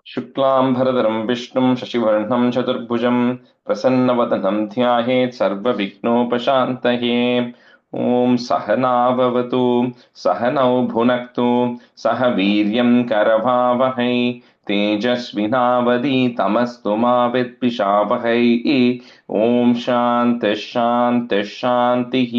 शुक्लांबरधरं विष्णुं शशिवर्णं चतुर्भुजं प्रसन्नवदनं ध्यायेत् सर्वविघ्नोपशान्तये। ॐ सहना भवतु सहनौ भुनक्तु सह वीर्यं करवावहै तेजस्विनावधीतमस्तु मा विद्विषावहै। ॐ शान्तिः शान्तिः शान्तिः।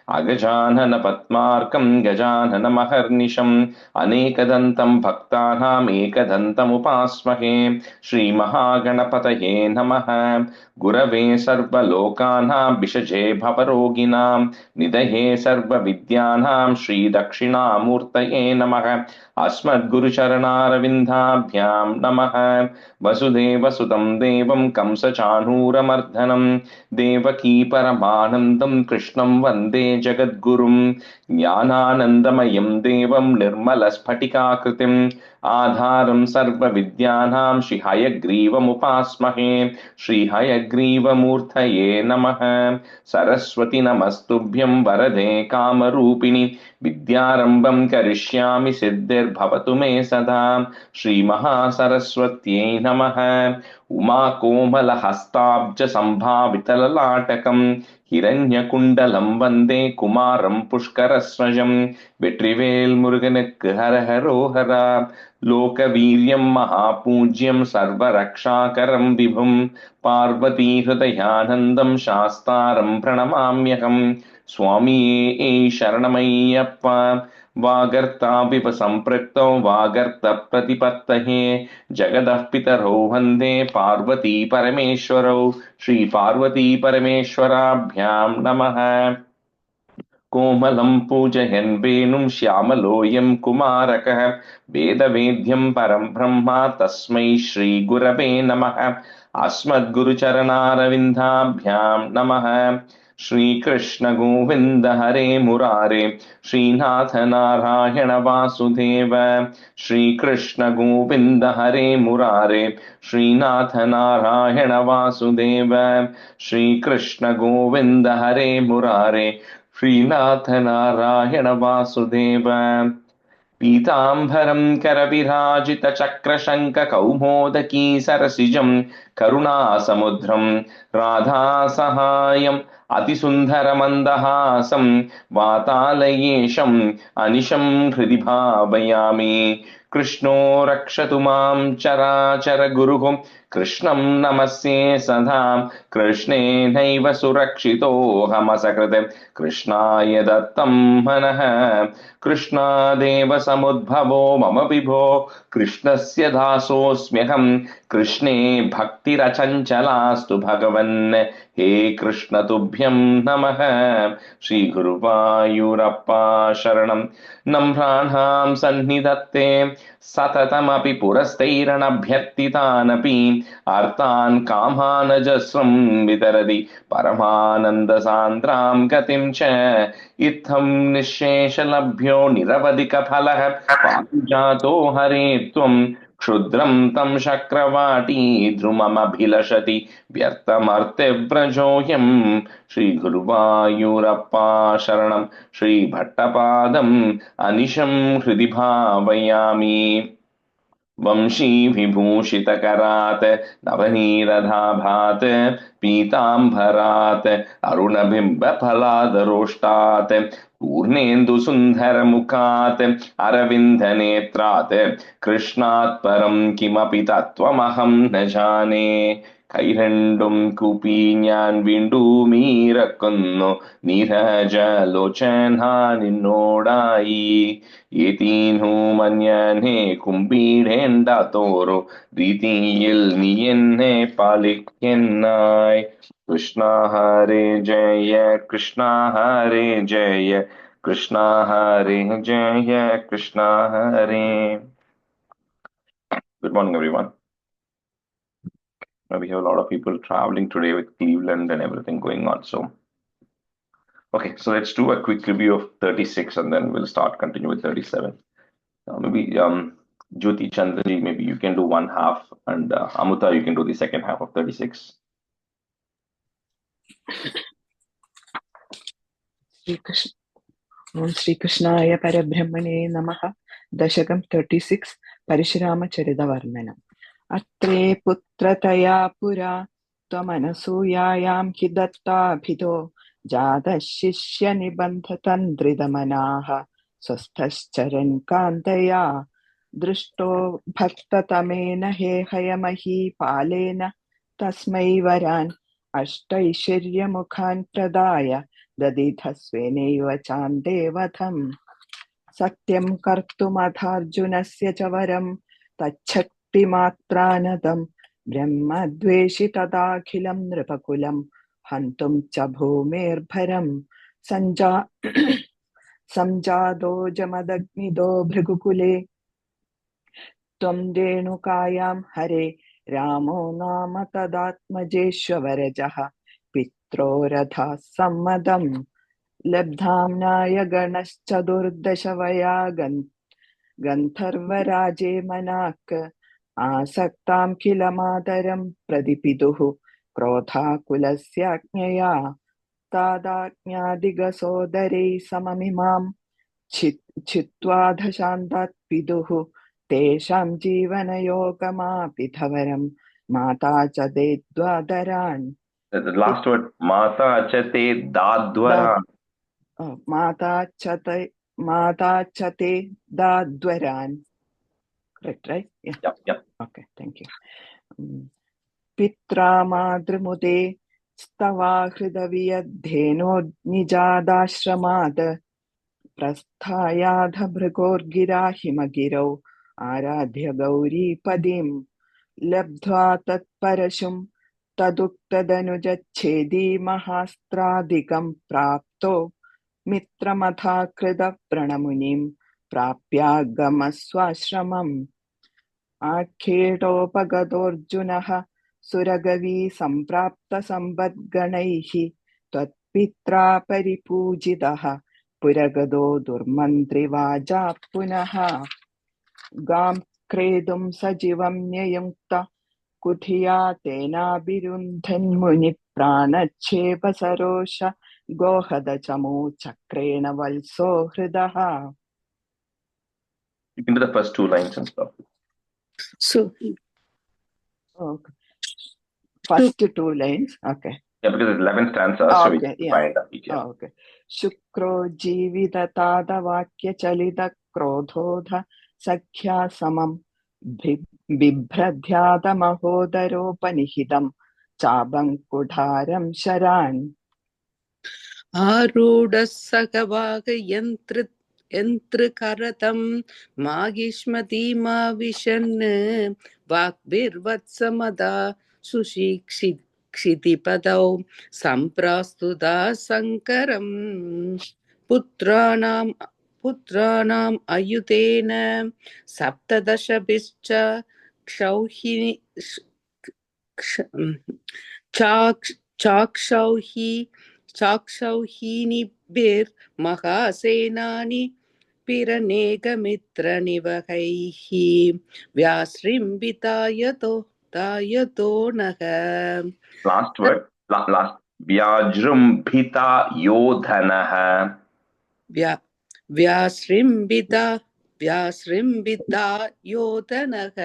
अगजानन पद्मार्कं गजाननमहर्निशम् अनेकदन्तं भक्तानाम् एकदन्तमुपास्महे। श्रीमहागणपतये नमः। गुरवे सर्वलोकानां विषजे भवरोगिणां निधये सर्वविद्यानां श्रीदक्षिणामूर्तये नमः। अस्मद्गुरुचरणारविन्दाभ्यां नमः। वसुदेवसुतं देवं कंसचाणूरमर्दनं देवकी परमानन्दं कृष्णं वन्दे जगद्गुरुं। ज्ञानानन्दमयं देवं निर्मलस्फटिकाकृतिम् आधारं सर्वविद्यानां श्रीहयग्रीवमुपास्महे। श्रीहयग्रीवमूर्तये नमः। सरस्वती नमस्तुभ्यं वरदे कामरूपिणि विद्यारम्भं करिष्यामि सिद्धिर्भवतु मे सदा। श्रीमहासरस्वत्यै नमः। उमाकोमलहस्ताब्ज सम्भावितललाटकं हिरण्यकुण्डलं वन्दे कुमारं पुष्करस्वजं। வெற்றிவேல் முருகனுக்கு ஹரஹரோஹரா. லோகவீரியம் மகாபூஜ்யம் சர்வரக்ஷாகரம் விபும் பார்வதி ஹிருதயானந்தம் சாஸ்தாரம் பிரணமாம்யகம். சுவாமியே சரணமையப்பா. वागर्ताविव सम्पृक्तौ वागर्त प्रतिपत्तये जगदः पितरौ वन्दे पार्वती परमेश्वरौ। श्री पार्वती परमेश्वराभ्यां नमः। कोमलं पूजयन् वेणुं श्यामलोऽयं कुमारकः वेदवेद्यं परं ब्रह्म तस्मै श्रीगुरवे नमः। अस्मद्गुरुचरणारविन्दाभ्यां नमः। श्रीकृष्ण गोविन्द हरे मुरारे श्रीनाथ नारायण वासुदेव। श्रीकृष्ण गोविन्द हरे मुरारे श्रीनाथ नारायण वासुदेव। श्रीकृष्ण गोविन्द हरे मुरारे श्रीनाथ नारायण वासुदेव। पीताम्बरं करविराजितचक्रशङ्खकौमोदकी सरसिजं करुणासमुद्रं राधासहायम् अतिसुन्दरमन्दहासं वातालयेशम् अनिशं हृदि भावयामि। कृष्णो रक्षतु मां चराचर गुरुः कृष्णं नमस्ये सदा। कृष्णेनैव सुरक्षितोऽहमसकृत् कृष्णाय दत्तं मनः। कृष्णादेव समुद्भवो मम विभो कृष्णस्य दासोऽस्म्यहम्। कृष्णे भक्तिरचञ्चलास्तु भगवन् हे कृष्ण तुभ्यं नमः। श्रीगुरुवायूरप्पा शरणं नम्राणां सन्निधत्ते सततमपि पुरस्तैरणभ्यर्थितानपि अर्थान् कामानजस्रं वितरति परमानन्दसान्द्रां गतिं च। इत्थं निःशेषलभ्यो निरवधिकफलः पारिजातो हरे त्वं क्षुद्रं तं शक्रवाटी ध्रुममभिलषति व्यर्थमर्त्यव्रजोऽयं। श्रीगुरुवायूरप्पा शरणं श्रीभट्टपादम् अनिशं हृदि भावयामि। वंशी विभूषितकरात् नवनीरधाभात् पीताम्बरात् अरुणबिम्बफलादरोष्टात् पूर्णेन्दुसुन्दरमुखात् अरविन्दनेत्रात् कृष्णात् परं किमपि तत्त्वमहं न जाने। കൈരണ്ടും കൂപ്പി ഞാൻ വീണ്ടുമീറക്കുന്നു നീരജലോചന നിന്നോടായി. ഏതീനു മഞ്ഞനെ കുമ്പിടേണ്ടാത്തോരോ രീതിയിൽ നീ എന്നെ പാലിക്കെന്നായി. കൃഷ്ണ ഹരേ ജയ കൃഷ്ണ ഹരേ ജയ കൃഷ്ണ ഹരേ ജയ കൃഷ്ണ ഹരേ. Good morning, everyone. We have a lot of people traveling today with Cleveland and everything going on. So, okay, so let's do a quick review of 36 and then we'll continue with 37. Maybe Jyoti Chandraji, maybe you can do one half, and Amuta, you can do the second half of 36. Sri Krishnaya Parabrahmane Namaha. Dasakam 36 Parishurama Charita Varnanam. अत्रे पुत्रतया पुरा त्वमनसूयायां हि दत्ताभितो जातः शिष्यनिबन्धतन्द्रिदमनाः स्वस्थश्चरन् कान्तया दृष्टो भक्ततमेन हेहयमहीपालेन तस्मै वरान् अष्टैश्वर्यमुखान् प्रदाय ददिधस्वेनैव चान्देवथम् सत्यं कर्तुमथार्जुनस्य च वरं तच्छक्तिमात्रानदं ब्रह्मद्वेषि तदाखिलं नृपकुलं हन्तुं च भूमेर्भरं संजातो जमदग्निदो भृगुकुले त्वं रेणुकायां हरे रामो नाम तदात्मजेष्वरजः पित्रोरथः सम्मदम् लब्धाम्नाय गणश्चतुर्दशवया गन्धर्वराजे मनाक् आसक्तां किल मातरं प्रदिपितुः क्रोधाकुलस्याज्ञया तादाज्ञादिगसोदरैः सममिमां छित्त्वाधशान्तात् पितुः तेषां जीवनयोगमापिथवरं माता च ते द्वादरान् The last word, Mata Achate Dadwara. माता च ते दाद्वरान्. Correct, right? Yeah. Yep. Okay, thank you. पित्रा मातृमुदे स्तवा हृदवियद्धेनोर्निजादाश्रमात् प्रस्थायाध भृगोर्गिरा हिमगिरौ आराध्य गौरीपदीं लब्ध्वा तत्परशुं तदुक्तदनुजच्छेदी महास्त्रादिकं प्राप्तो मित्रमथाकृतप्रणमुनिं प्राप्यागमस्वाश्रमम् आखेटोपगतोऽर्जुनः सुरगवी सम्प्राप्तसम्पद्गणैः त्वत्पित्रा परिपूजितः पुरगतो दुर्मन्त्रिवाजा पुनः गां क्रेतुं सजीवं न्ययुङ्क्त कुथिया तेनाभिरुन्धन्मुनिः प्राणच्छेपसरोष गोहदचमू चक्रेण वल्सो हृदः. You can do the first two lines and stuff. So, okay. First two lines, okay. Yeah, because it's 11 stanzas, so we can find that each. Okay. Shukro जीविततादवाक्यचलितक्रोधोध सख्या समं बिभ्रध्यातमहोदरोपनिहितं चाबङ्कुठारं शरान् आरूढः सखवागयन्त्रकरतं माहिष्मतीमाविशन् वाग्भिर्वत्समदा सुशिक्षितिपदौ सम्प्रास्तुता शङ्करम् पुत्राणाम् अयुतेन सप्तदशभिश्च चाक्षौहीनिभिर्महासेनानि पिरनेकमित्रनिवहैः व्यासृम्बिता यतो नः. Last word, last. Vyajrumbhita yodhanah. व्यासृम्बिता योधनः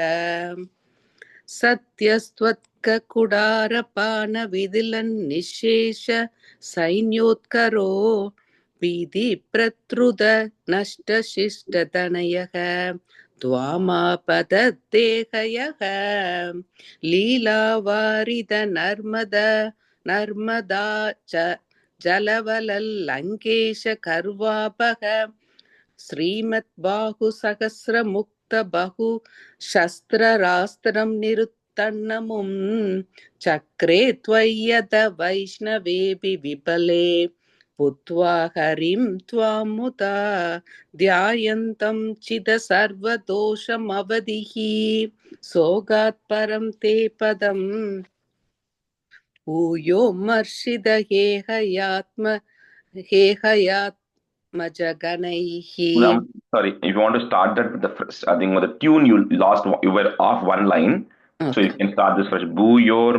सत्यस्त्वत्ककुडारपानविदिलन्निःशेष सैन्योत्करो भीतिप्रतृद नष्टशिष्टतनयः त्वामापदद्देहयः लीलावारिद Narmada च जलवलल्लङ्केश कर्वापः श्रीमद्बाहुसहस्रमुक्तबहु शस्त्ररास्त्रं निरुत्तण्णमुं चक्रे त्वय्यद वैष्णवेऽपि विपले पुत्वा हरिं त्वामुदा ध्यायन्तं चिद सर्वदोषमवधिः सोगात् परं ते पदम् ऊयो मर्षिद हेहयात्मजगणैः. Sorry, if you want to start that with the first, I think with the tune you were off one line. Okay. So you can start this first. Bhuyor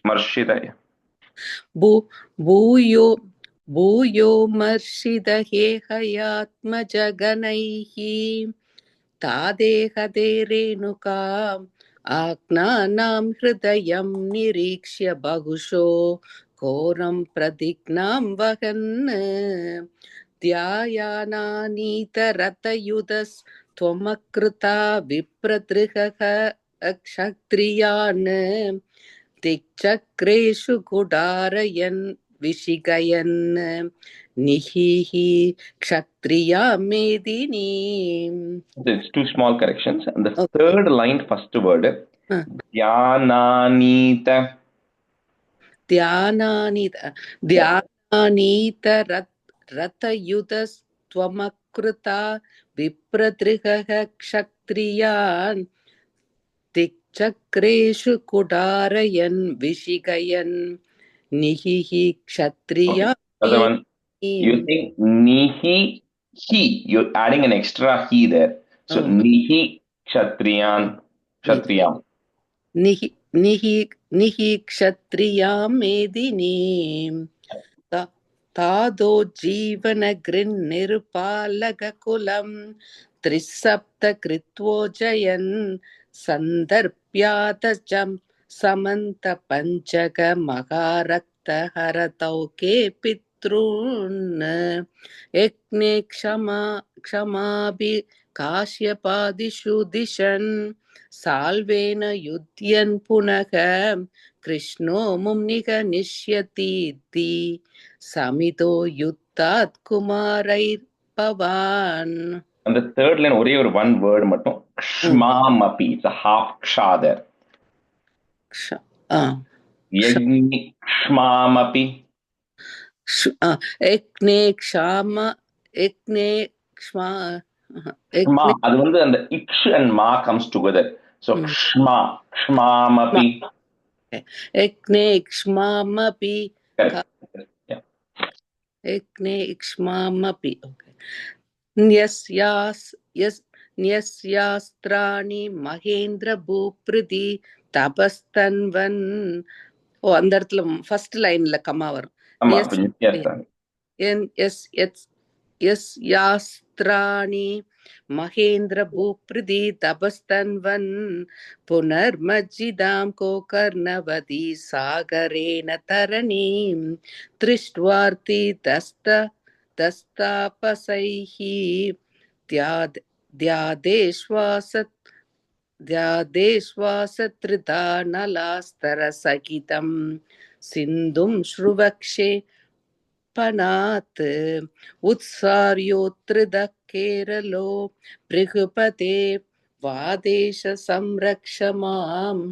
marshida. Bhuyo marshida heyatmajaganaih tadeha renuka आज्ञानां हृदयं निरीक्ष्य बहुशो घोरं प्रतिज्ञां वहन् ध्यायानानीतरतयुधस्त्वमकृता विप्रदृहः क्षत्रियान् दिक्चक्रेषु गुडारयन् विशिगयन् निहिः क्षत्रिया मेदिनीम्. It's two small corrections. And the third line, first word, dhyananita. ध्यानानीत रथयुधस्त्वमकृता विप्रदृहः क्षत्रियान् दिक्चक्रेषु कुडारयन् विशिगयन् निहिः Sattriya Other one, you think nihi he. You're adding an extra he there. So nihi kshatriyan. निहि क्षत्रियां मेदिनीम् तादो जीवनगृन्निरुपालककुलं त्रिसप्तकृत्वोजयन् सन्दर्प्यातचं समन्तपञ्चकमहारक्तहरतौके पितॄन् यज्ञे क्षमाभि काश्यपादिषु दिशन् साल्वेन युध्यन् पुनः कृष्णो मुनिः निश्यतीति समितो युद्धात् कुमारैर्भवान्. And the third line, only one word, mattum, kshmamapi. It's a half ksha there. Yajni kshmamapi. Ekne kshama, ekne kshma. Kshma, அது வந்து அந்த iksh and ma comes together. So kshmamapi. Ekne kshmamapi. Yeah. Ekne kshmamapi. Okay. न्यस्यास्त्राणि Mahendra பூப்ருதி தபஸ்தன்வன். ஓ, அந்த இடத்துல first லைன்ல comma வரும். யஸ்யாஸ்திராணி மகேந்திர பூப்ருதி தபஸ்தன்வன் புனர்மஜ்ஜிதாம் கோகர்ணவதி சாகரேன தரணீம் திருஷ்ட்வார்த்தி दस्तापसैः ध्यादेश्वासत्रिधा नलास्तरसहितं सिन्धुं श्रुवक्षे पनात् उत्सार्योत्रिदः केरलो भृगुपते वादेश संरक्ष माम्.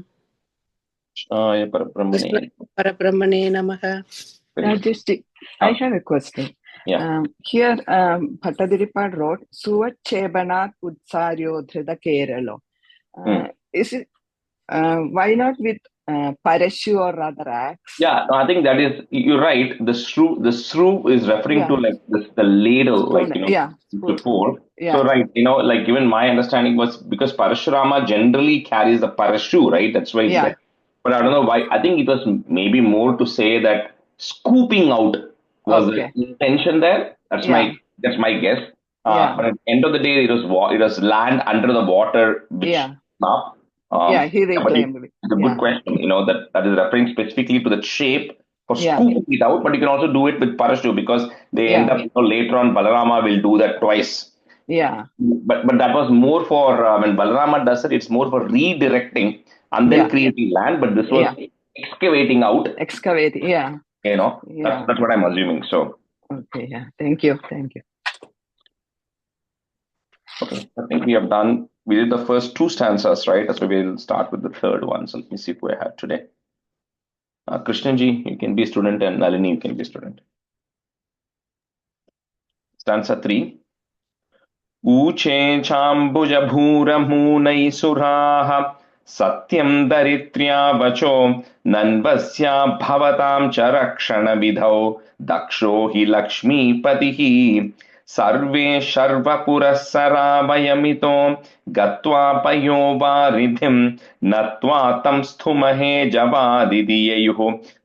परब्रह्मणे नमः. I have a question. Yeah. Here, Bhattadiripad wrote, Suvachebanath Utsaryo Dhrida Keralo. Is it, why not with parashu or rather axe? Yeah, no, I think that is, you're right. The shrew is referring to like this, the ladle, spoon, like, you know, to pour. Yeah. So, right, you know, like even my understanding was because Parashurama generally carries the parashu, right? That's why it's there. But I don't know why. I think it was maybe more to say that scooping out was the intention there. That's my guess. But at the end of the day, it was land under the water, which he reclaimed it. It's a good question. You know, that is referring specifically to the shape for scooping it out, but you can also do it with parashu because they end up, you know, later on Balarama will do that twice. Yeah. But that was more for when Balarama does it, it's more for redirecting and then creating land. But this was excavating out. Excavating, You know, that's what I'm assuming. So. Okay, Thank you. Okay, I think we have done. We did the first two stanzas, right? So we'll start with the third one. So let me see who I have today. Krishnanji, you can be a student, and Nalini, you can be a student. Stanza 3. Uche chambuja bhura munai suraha satyam daritrya vacho nanvasya bhavatam charakshana vidhau daksho hi lakshmi patihi सर्वे शर्वपुरःसरावयमितो गत्वा पयोवारिधिं नत्वा तं स्थुमहे जवादिदिययुः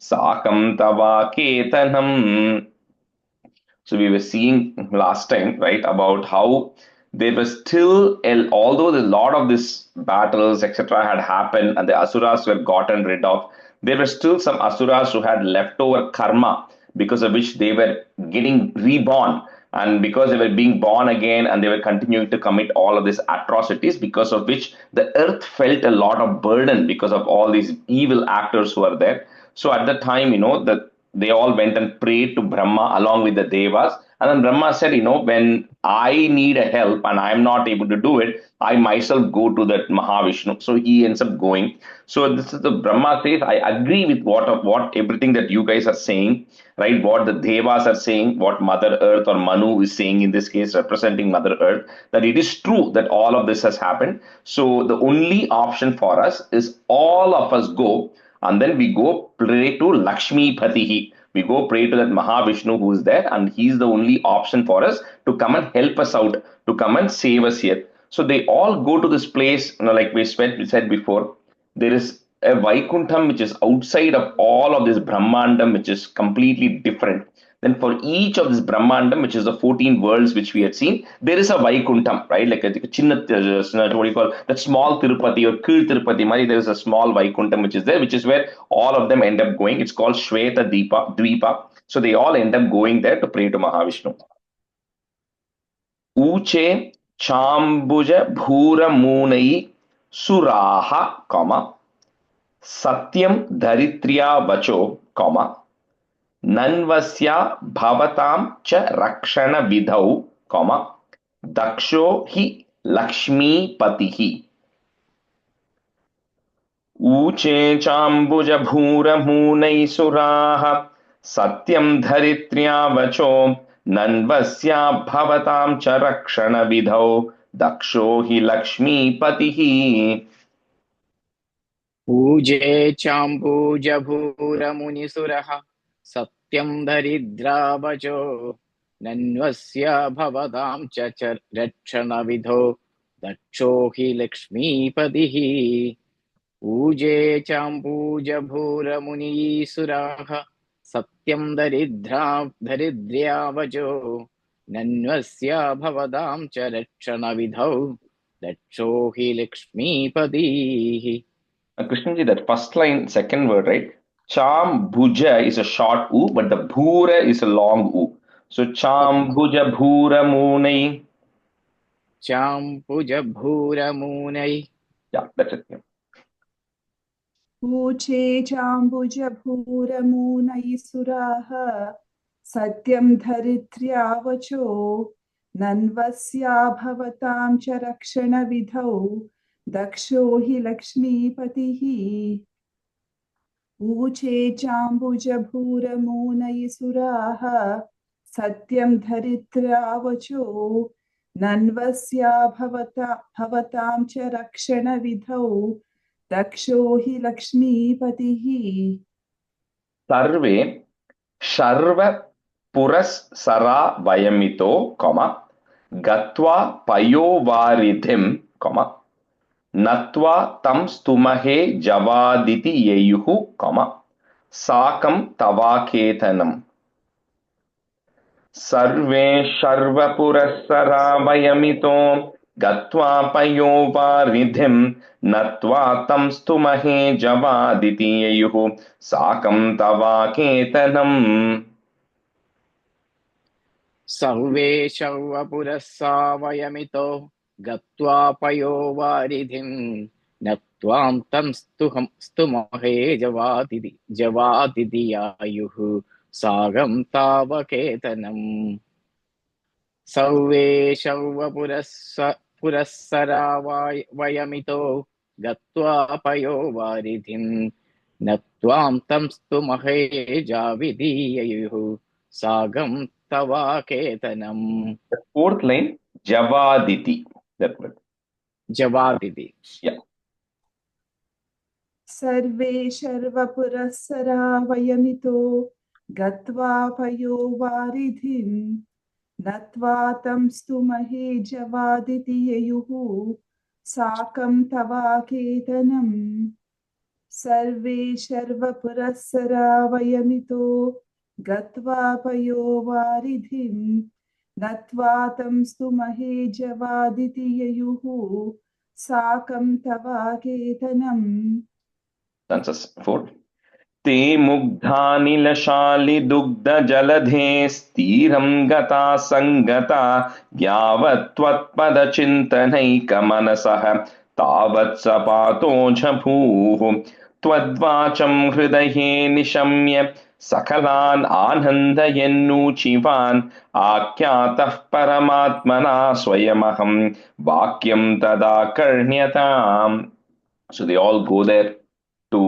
साकं तवाकेतनम्. So we were seeing last time, right, about how there was still, although a lot of these battles, etc., had happened and the asuras were gotten rid of, there were still some asuras who had leftover karma because of which they were getting reborn. And because they were being born again and they were continuing to commit all of these atrocities, because of which the earth felt a lot of burden because of all these evil actors who are there. So at the time, they all went and prayed to Brahma along with the Devas. And then Brahma said, when I need a help and I'm not able to do it, I myself go to that Mahavishnu. So he ends up going. So this is the Brahma says, I agree with what everything that you guys are saying, right? What the Devas are saying, what Mother Earth or Manu is saying in this case, representing Mother Earth, that it is true that all of this has happened. So the only option for us is all of us go and then we go pray to Lakshmi Patihi. We go pray to that Mahavishnu who is there, and he's the only option for us to come and help us out, to come and save us here. So they all go to this place, like we said before. There is a Vaikuntham which is outside of all of this Brahmandam, which is completely different. Then for each of this Brahmandam, which is the 14 worlds which we had seen, there is a Vaikuntham, right? Like a chinna, what do you call that small Tirupati or Kir Tirupati, Mari, there is a small Vaikuntham which is there, which is where all of them end up going. It's called Shweta Dvipa. So they all end up going there to pray to Mahavishnu. Uche Chambuja Bhura Munai Suraha, Satyam Daritriya Vacho, Nanvasya Bhavatam Cha Rakshana Vidhau, Daksho Hi Lakshmi Patihi. Uche Chambuja Bhura Munai Suraha, Satyam Dharitriya Vacho, Nanvasya Bhavatam Cha Rakshana Vidhau, Daksho Hi Lakshmi Patihi. पूजे चाम्बूजभूरमुनिसुरः सत्यं दरिद्रावचो नन्वस्य भवतां च रक्षणविधो दक्षो हि लक्ष्मीपतिः पूजे चाम्बूजभूरमुनीसुराः सत्यं दरिद्र्यावचो नन्वस्य भवतां च रक्षणविधौ दक्षो हि लक्ष्मीपतिः. Krishnaji, that first line, second word, right? Cham Bhuja is a short U, but the Bhura is a long U. So Cham Bhuja Bhura Munai. Champuja Bhura Munai. Yeah, that's it. Yeah. Uche Chambuja Bhura Munai Suraha Satyam Dharitriavacho Nanvasya Bhavatam Cha Rakshana Vidhau Daksho Hi Lakshmi Patihi. Uche Chambuja Bhura Munai Suraha Satyam Dharitriavacho Nanvasya Bhavatam Cha Rakshana Vidhau Daksho Hi Lakshmi Patihi. Sarve Sharva Puras Sara Vayamito, Gatva Payo Varidhim, Natva Tam Stumahe Javaditi Yeyuhu, Sakam Tavaketanam. Sarve Sharva Puras Sara Vayamito, Gatva Payo Varidhim, Natva Tam Stumahe Javaditi Yeyuhu, Sakam Tavaketanam. Sarve Sharvapurassa Vayamito Gatva Payo Varidhim Natvam Tam Stumahe Javaditi Ayuhu Sagam Tavaketanam. Sarve Sharvapurassara Vayamito Gatva Payo Varidhim Natvam Tam Stumahe Javidi Ayuhu Sagam Tavaketanam. The fourth line, Javaditi. That word. Javaditi. Yeah. Sarve Sharva Purassara Vayamito Gatva Payo Varidhim Natva Tam Stumahe Javaditi Yeyuhu Sakam Tavaketanam. Sarve Sharva Purassara Vayamito Gatva Payo Varidhim नत्वा तं स्तुमहे जवादिति ययुः साकं तवाकेतनम्. Stanzas 4. ते मुग्धानिलशालिदुग्धजलधे स्थिरं गता सङ्गता यावत् त्वत्पदचिन्तनैकमनसः तावत् सपातोऽझभूः त्वद्वाचं हृदये निशम्य सकलान् आनन्दयन्नूचिवान् आख्यातः परमात्मना स्वयमहं वाक्यं तदा कर्ण्यताम्. So they all go there to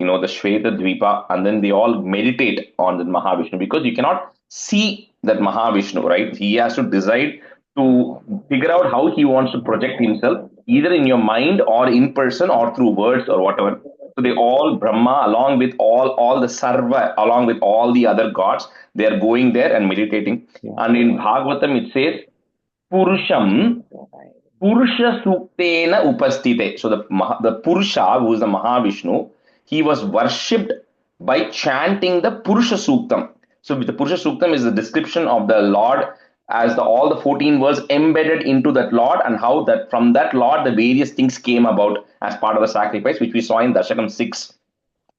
the Shweta Dvipa, and then they all meditate on the Mahavishnu, because you cannot see that Mahavishnu, right? He has to decide to figure out how he wants to project himself, either in your mind or in person or through words or whatever. So they all, Brahma, along with all the Sarva, along with all the other gods, they are going there and meditating. And in Bhagavatam it says, Purusham Purusha Suktena Upastite. So the Purusha, who is the Mahavishnu, he was worshipped by chanting the Purusha Suktam. So the Purusha Suktam is the description of the Lord as all the 14 words embedded into that Lord, and how that from that Lord the various things came about as part of the sacrifice, which we saw in Dasakam 6.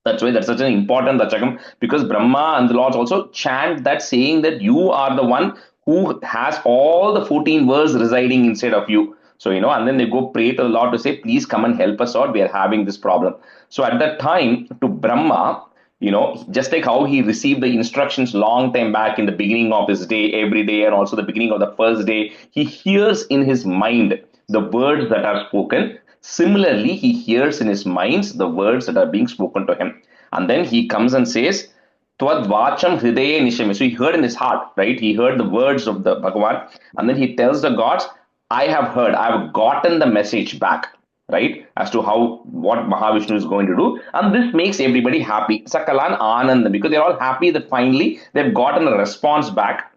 That's why that's such an important Dashakam, because Brahma and the Lords also chant that, saying that you are the one who has all the 14 words residing inside of you. So, and then they go pray to the Lord to say, please come and help us out. We are having this problem. So at that time, to Brahma, just like how he received the instructions long time back in the beginning of his day, every day, and also the beginning of the first day, he hears in his mind the words that are spoken. Similarly, he hears in his minds the words that are being spoken to him. And then he comes and says, Tvad vacham hridaye nishami. So he heard in his heart, right? He heard the words of the Bhagavan. And then he tells the gods, I have heard, I have gotten the message back, right? As to what Mahavishnu is going to do. And this makes everybody happy. Sakalan Ananda, because they're all happy that finally they've gotten a response back.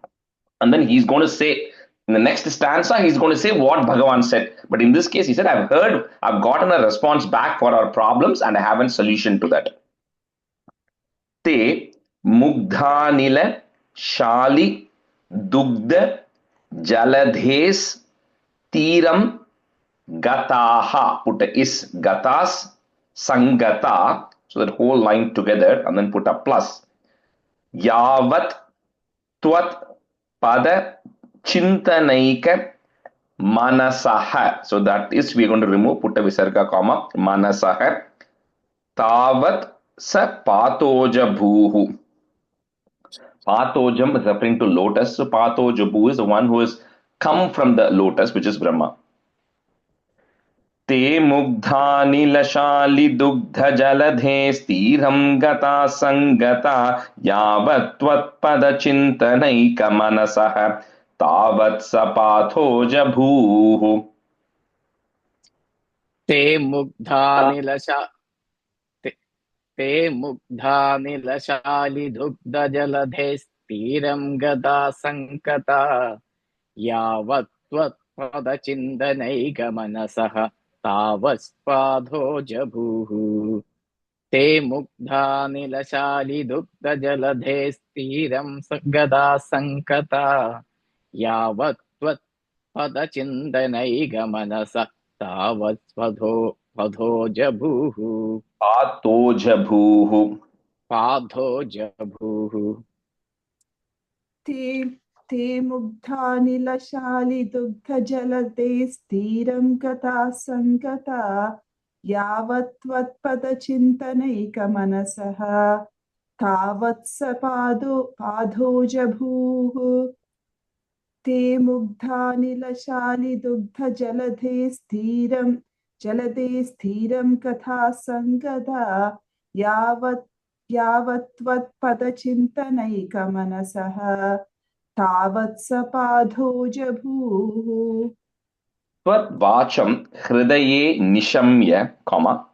And then he's going to say, in the next stanza, he's going to say what Bhagavan said. But in this case, he said, I've gotten a response back for our problems, and I have a solution to that. Te mugdhanila shali dugdha jaladhes tiram gataha. Put a is, gatas, sangata. So that whole line together, and then put a plus. Yavat twat pada chintanaika manasaha. So that is, we are going to remove, put a visarga comma, manasaha. Tavat sa patoja bhuhu. Patojam is referring to lotus. So patoja bhu is the one who has come from the lotus, which is Brahma. Te mugdhanilashali dugdha jaladhe stiram gata sangata yavat tvatpada chintanaika manasaha tavat sapathoja bhuhu. Te mugdhanilashali dugdha jaladhe stiram gata sankata yavat tvatpada chintanaika manasaha तावस्पाधोज भूः ते मुग्धानिलशाली दुग्धजलधे स्थिरं गदा सङ्कता यावत् त्वत्पदचिन्तनैकमनसः तावत्स्वधोज भूः पाधोज भूः ते मुग्धानिलशालिदुग्धजलधे स्थिरं गता सङ्गता यावत् त्वत्पदचिन्तनैकमनसः तावत् स पाधोजभूः. ते मुग्धानिलशालिदुग्धजलधे स्थिरं कथा सङ्गता यावत् त्वत्पदचिन्तनैकमनसः तावत् स पाधोजभूः. Tvat vacham hridaye nishamya, comma,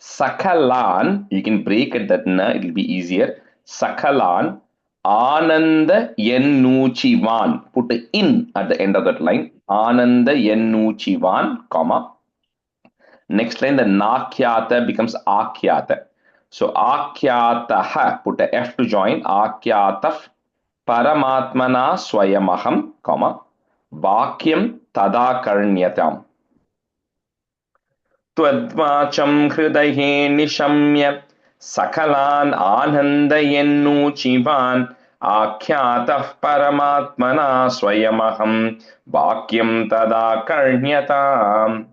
sakalan, you can break it that na, it will be easier. Sakalan ananda yennuchivan. Put a in at the end of that line. Ananda yennuchivan, comma. Next line, the nakyata becomes akyata. So akyataha, put a F to join. Akyataf Paramatmana swayamaham, vakyam tada karnyatam. Twadvacham hridaye nishamya sakalan anandayennuchivan akhyatah paramatmana swayamaham vakyam tada karnyatam.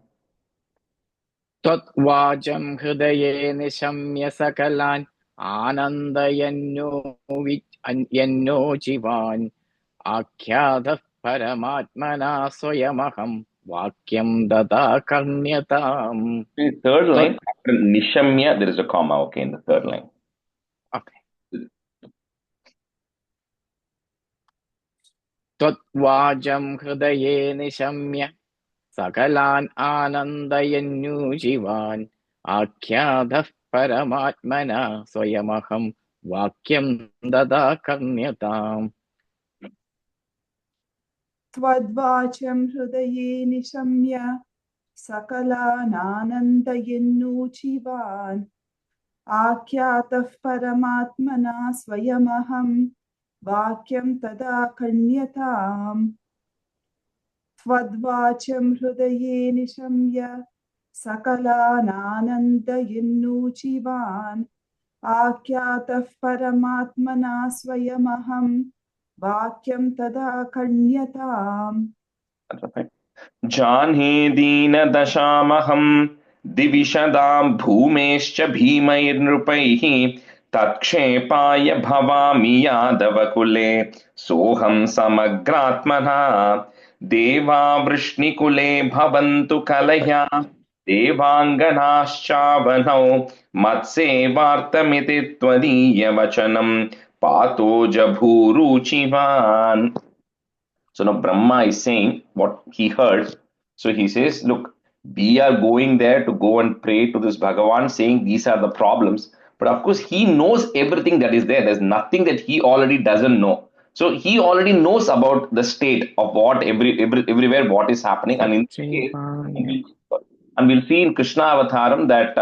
त्वद्वाचं हृदये निशम्य सकलान् आनन्दयन्नोचिवान् आख्यातः परमात्मना स्वयमहं वाक्यं ददा कर्ण्यताम्. In the third line, after nishamya, there is a comma, okay, in the third line. Okay. त्वद्वाचं हृदये निशम्य सकलान् आनन्दयन्नूजिवान् आख्यातः परमात्मना स्वयमहं वाक्यं ददा कर्ण्यताम्. त्वद्वाचं हृदये निशम्य सकलानानन्दयन्नूचिवान् आख्यातः परमात्मना स्वयमहं वाक्यं तदा कण्यताम्. त्वद्वाचं हृदये निशम्य सकलानानन्दयन्नूचिवान् आख्यातः परमात्मना स्वयमहं वाक्यं तदा कण्यताम्. जाह्ने दीनदशामहं दिविशदां भूमेश्च भीमैर्नृपैः तत्क्षेपाय भवामि यादवकुले सोऽहं समग्रात्मना देवा वृष्णिकुले भवन्तु कलया देवाङ्गनाश्चावनौ मत्सेवार्तमिति त्वदीयवचनं पातो जभूरुचिवान्. So now Brahma is saying what he heard. So he says, look, we are going there to go and pray to this Bhagavan, saying these are the problems. But of course, he knows everything that is there. There's nothing that he already doesn't know. So he already knows about the state of what everywhere what is happening. And in this case, and we'll see in Krishna Avataram that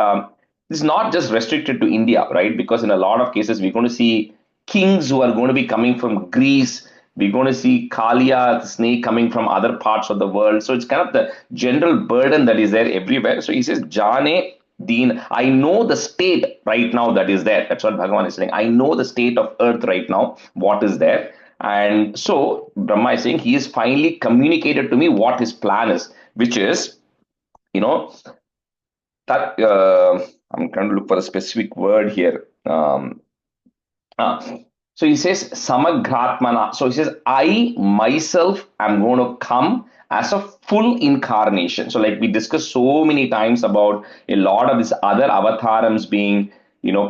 it's not just restricted to India, right? Because in a lot of cases, we're going to see kings who are going to be coming from Greece. We're going to see Kalia, the snake, coming from other parts of the world. So it's kind of the general burden that is there everywhere. So he says, Jane Deen, I know the state right now that is there. That's what Bhagavan is saying. I know the state of earth right now, what is there. And so Brahma is saying he has finally communicated to me what his plan is, which is, that I'm trying to look for a specific word here. So he says samagratmana. So he says, I myself am going to come as a full incarnation. So like we discussed so many times about a lot of these other avatarams being,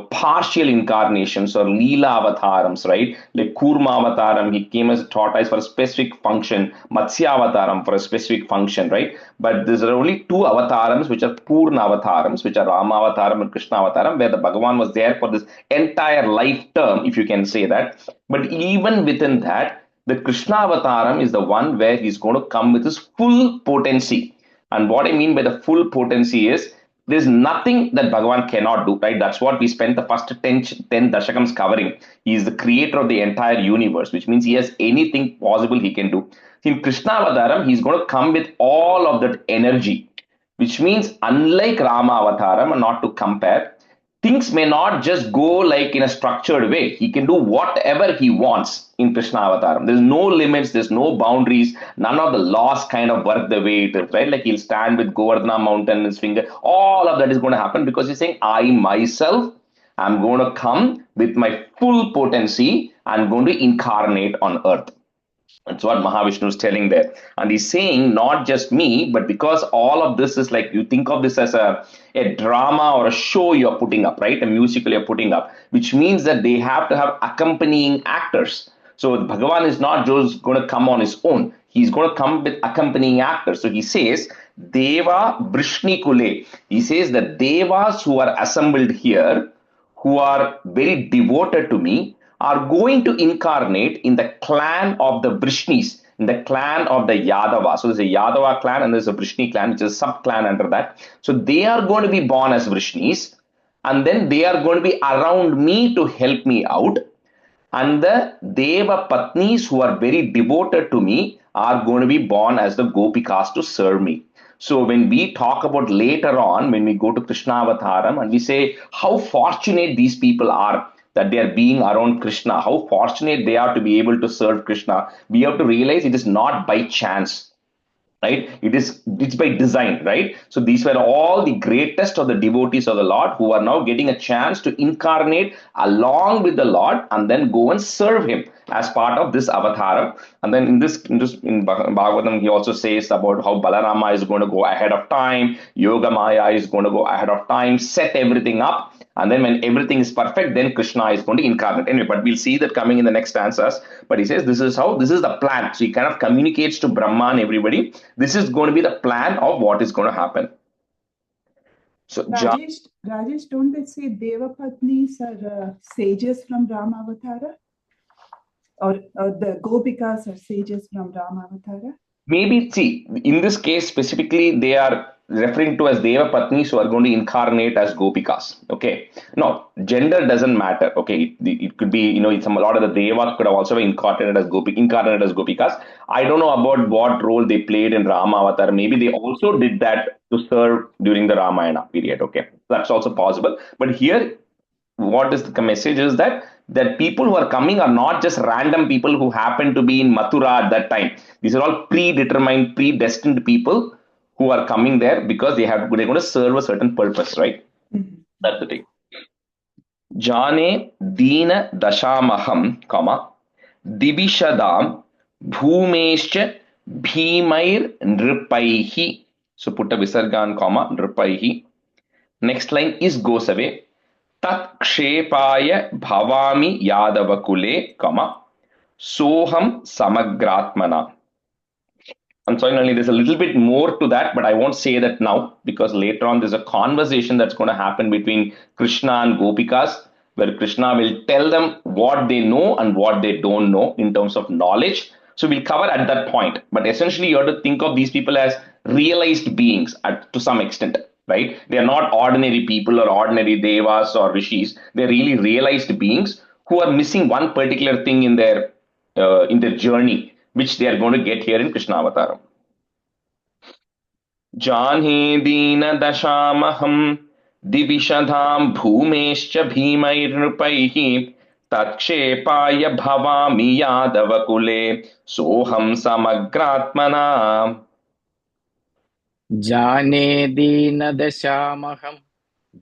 partial incarnations or Leela avatarams, right? Like Kurma avataram, he came as a tortoise for a specific function, Matsya avataram for a specific function, right? But there are only two avatarams, which are Purna avatarams, which are Rama avataram and Krishna avataram, where the Bhagavan was there for this entire life term, if you can say that. But even within that, the Krishna avataram is the one where he's going to come with his full potency. And what I mean by the full potency is, there's nothing that Bhagavan cannot do, right? That's what we spent the first 10 Dashakams covering. He is the creator of the entire universe, which means he has anything possible he can do. In Krishna Avataram, he's going to come with all of that energy, which means unlike Rama Avataram, and not to compare, things may not just go like in a structured way. He can do whatever he wants in Krishna Avataram. There's no limits, there's no boundaries, none of the laws kind of work the way it is, right? Like he'll stand with Govardhana mountain in his finger. All of that is going to happen because he's saying, I myself am going to come with my full potency. I'm going to incarnate on earth. That's what Mahavishnu is telling there. And he's saying, not just me, but because all of this is like, you think of this as a drama or a show you're putting up, right? A musical you're putting up, which means that they have to have accompanying actors. So Bhagavan is not just going to come on his own. He's going to come with accompanying actors. So he says, Deva Brishni Kule. He says that Devas who are assembled here, who are very devoted to me, are going to incarnate in the clan of the Vrishnis, in the clan of the Yadava. So there's a Yadava clan and there's a Vrishni clan, which is a sub-clan under that. So they are going to be born as Vrishnis, and then they are going to be around me to help me out. and the Deva Patnis who are very devoted to me are going to be born as the Gopikas to serve me. So when we talk about later on, when we go to Krishna Avataram and we say how fortunate these people are that they are being around Krishna, how fortunate they are to be able to serve Krishna, we have to realize it is not by chance, right? It's by design, right? So these were all the greatest of the devotees of the Lord who are now getting a chance to incarnate along with the Lord and then go and serve him as part of this avataram. And then in Bhagavatam he also says about how Balarama is going to go ahead of time, Yoga Maya is going to go ahead of time, set everything up, and then when everything is perfect, then Krishna is going to incarnate. Anyway, but we'll see that coming in the next stanzas. But he says this is the plan. So he kind of communicates to Brahma and everybody. This is going to be the plan of what is going to happen. So Rajesh, don't they say Deva Patnis are sages from Rama Avatara? Or the Gopikas are sages from Rama Avatara? Maybe, see, in this case specifically, they are referring to as Deva Patnis who are going to incarnate as Gopikas. Okay. No, gender doesn't matter. Okay. It could be, a lot of the Devas could have also been incarnated as Gopikas. I don't know about what role they played in Rama Avatar. Maybe they also did that to serve during the Ramayana period. Okay. That's also possible. But here, what is the message is that people who are coming are not just random people who happen to be in Mathura at that time. These are all predetermined, predestined people who are coming there because they're going to serve a certain purpose, right? Mm-hmm. That's the thing. Jane Dina Dashamaham, Divishadam Bhumescha Bhimair Nripaihi. So put a Visargan, Nripaihi. Next line is goes away. Tat kshepaya bhavami yadavakule, soham samagratmana. I'm sorry, Nalini, there's a little bit more to that, but I won't say that now because later on there's a conversation that's going to happen between Krishna and Gopikas where Krishna will tell them what they know and what they don't know in terms of knowledge. So we'll cover at that point. But essentially, you have to think of these people as realized beings to some extent, right? They are not ordinary people or ordinary devas or rishis. They're really realized beings who are missing one particular thing in their journey, which they are going to get here in Krishna Avataram. Janhe dina dashamaham divishadham bhumescha bhimairnupaihi tatshepaya bhavami yadavakule soham samagratmana. Jane dina dashamaham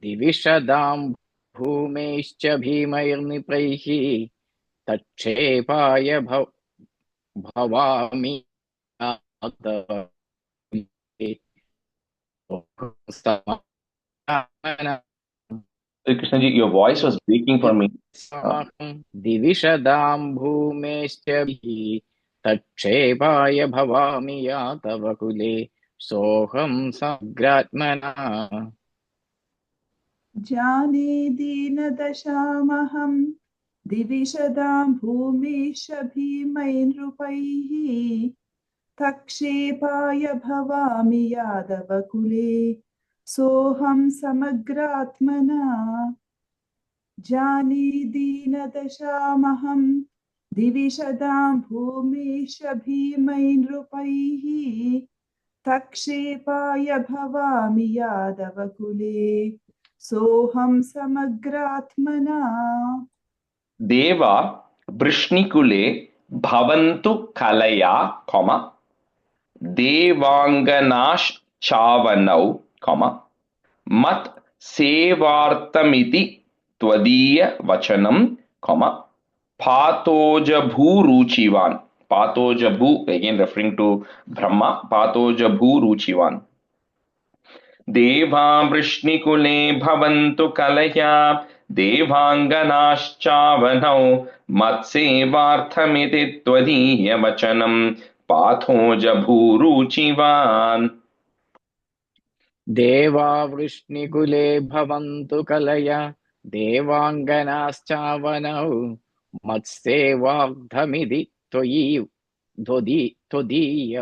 divishadam bhumescha bhimairnupaihi tatshepaya bhavami yadavakule. Krishnaji, your voice was breaking for me. Divishadam bhumescha tatshepaya bhavami yadavakule soham samagratmana. Jane dina dashamaham divishadam bhumisha bhimainrupaihi takshepaya bhavami yadavakule soham samagratmana. Jane dina dashamaham divishadam bhumisha bhimainrupaihi takshepaya bhavami yadavakule soham samagratmana. Deva Vrishnikule Bhavantu Kalaya, Devanganash Chavanau, Mat Sevartamiti Tvadiya Vachanam, Patojabhu Ruchivan. Patojabhu, again referring to Brahma, Patojabhu Ruchivan. Deva Vrishnikule Bhavantu Kalaya Devanganaschavanav Matsevarthamiti Tvadiya Vachanam Patho Ruchivan. Deva Vrishnikule Bhavantu Kalaya Devanganaschavanav Matsevarthamiti Tvadiya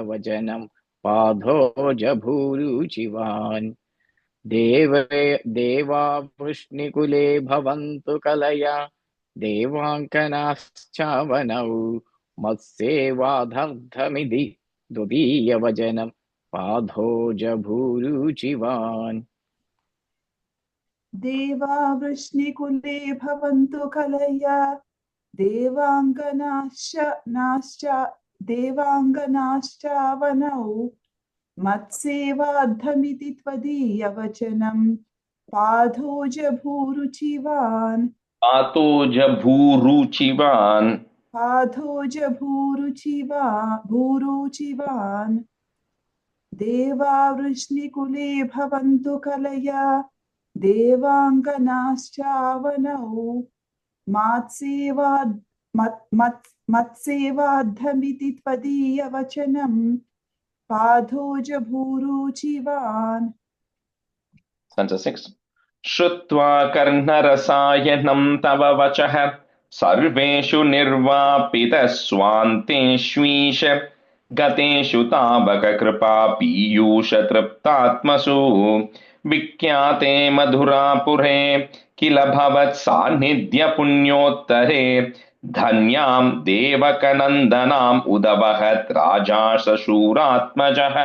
Vachanam Patho Ruchivan. Deva Vrishnikule Bhavantu Kalaya देवाङ्कनाश्चावनौ मत्सेवाधर्थमिति द्वितीयवचनं पाथोजभूरुचिवान् देवा वृष्णिकुले भवन्तु कलया देवाङ्गनाश्चावनौ मत्सेवाद्धमिति त्वदीयवचनं पाथोजभूरुचिवान् पातोजभूरुचिवान् भूरुचिवान् देवा वृष्णिकुले भवन्तु कलया देवाङ्गनाश्चावनौ मत्सेवाद्धमिति त्वदीयवचनं पाथोजभूरुचिवान्. Stanza 6. Shrutva karnarasayanam tava vachaha sarveshu nirvapita swanteshvisha gateshu tabaka kripa piyusha triptatmasu vikyate madhurapure kila bhavat sanidhya punyottare dhanyam devakanandanam udavahat rajasha shuratmajah.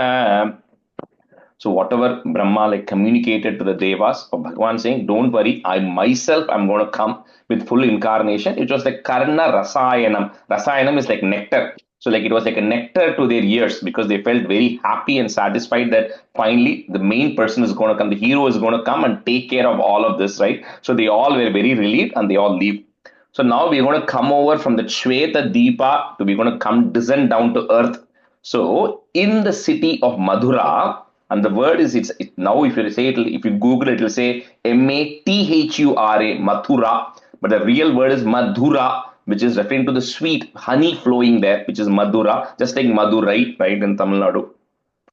So whatever Brahma like communicated to the Devas, or Bhagavan saying, don't worry, I myself am going to come with full incarnation. It was like Karna Rasayanam. Rasayanam is like nectar. So like it was like a nectar to their ears because they felt very happy and satisfied that finally the main person is going to come, the hero is going to come and take care of all of this, right? So they all were very relieved and they all leave. So now we're going to come over from the Shweta Deepa to we're going to come descend down to earth. So in the city of Madhura, and the word is now if you say it, if you Google it will say Mathura, Mathura, but the real word is Madhura, which is referring to the sweet honey flowing there, which is Madhura, just like Madurai, right, in Tamil Nadu.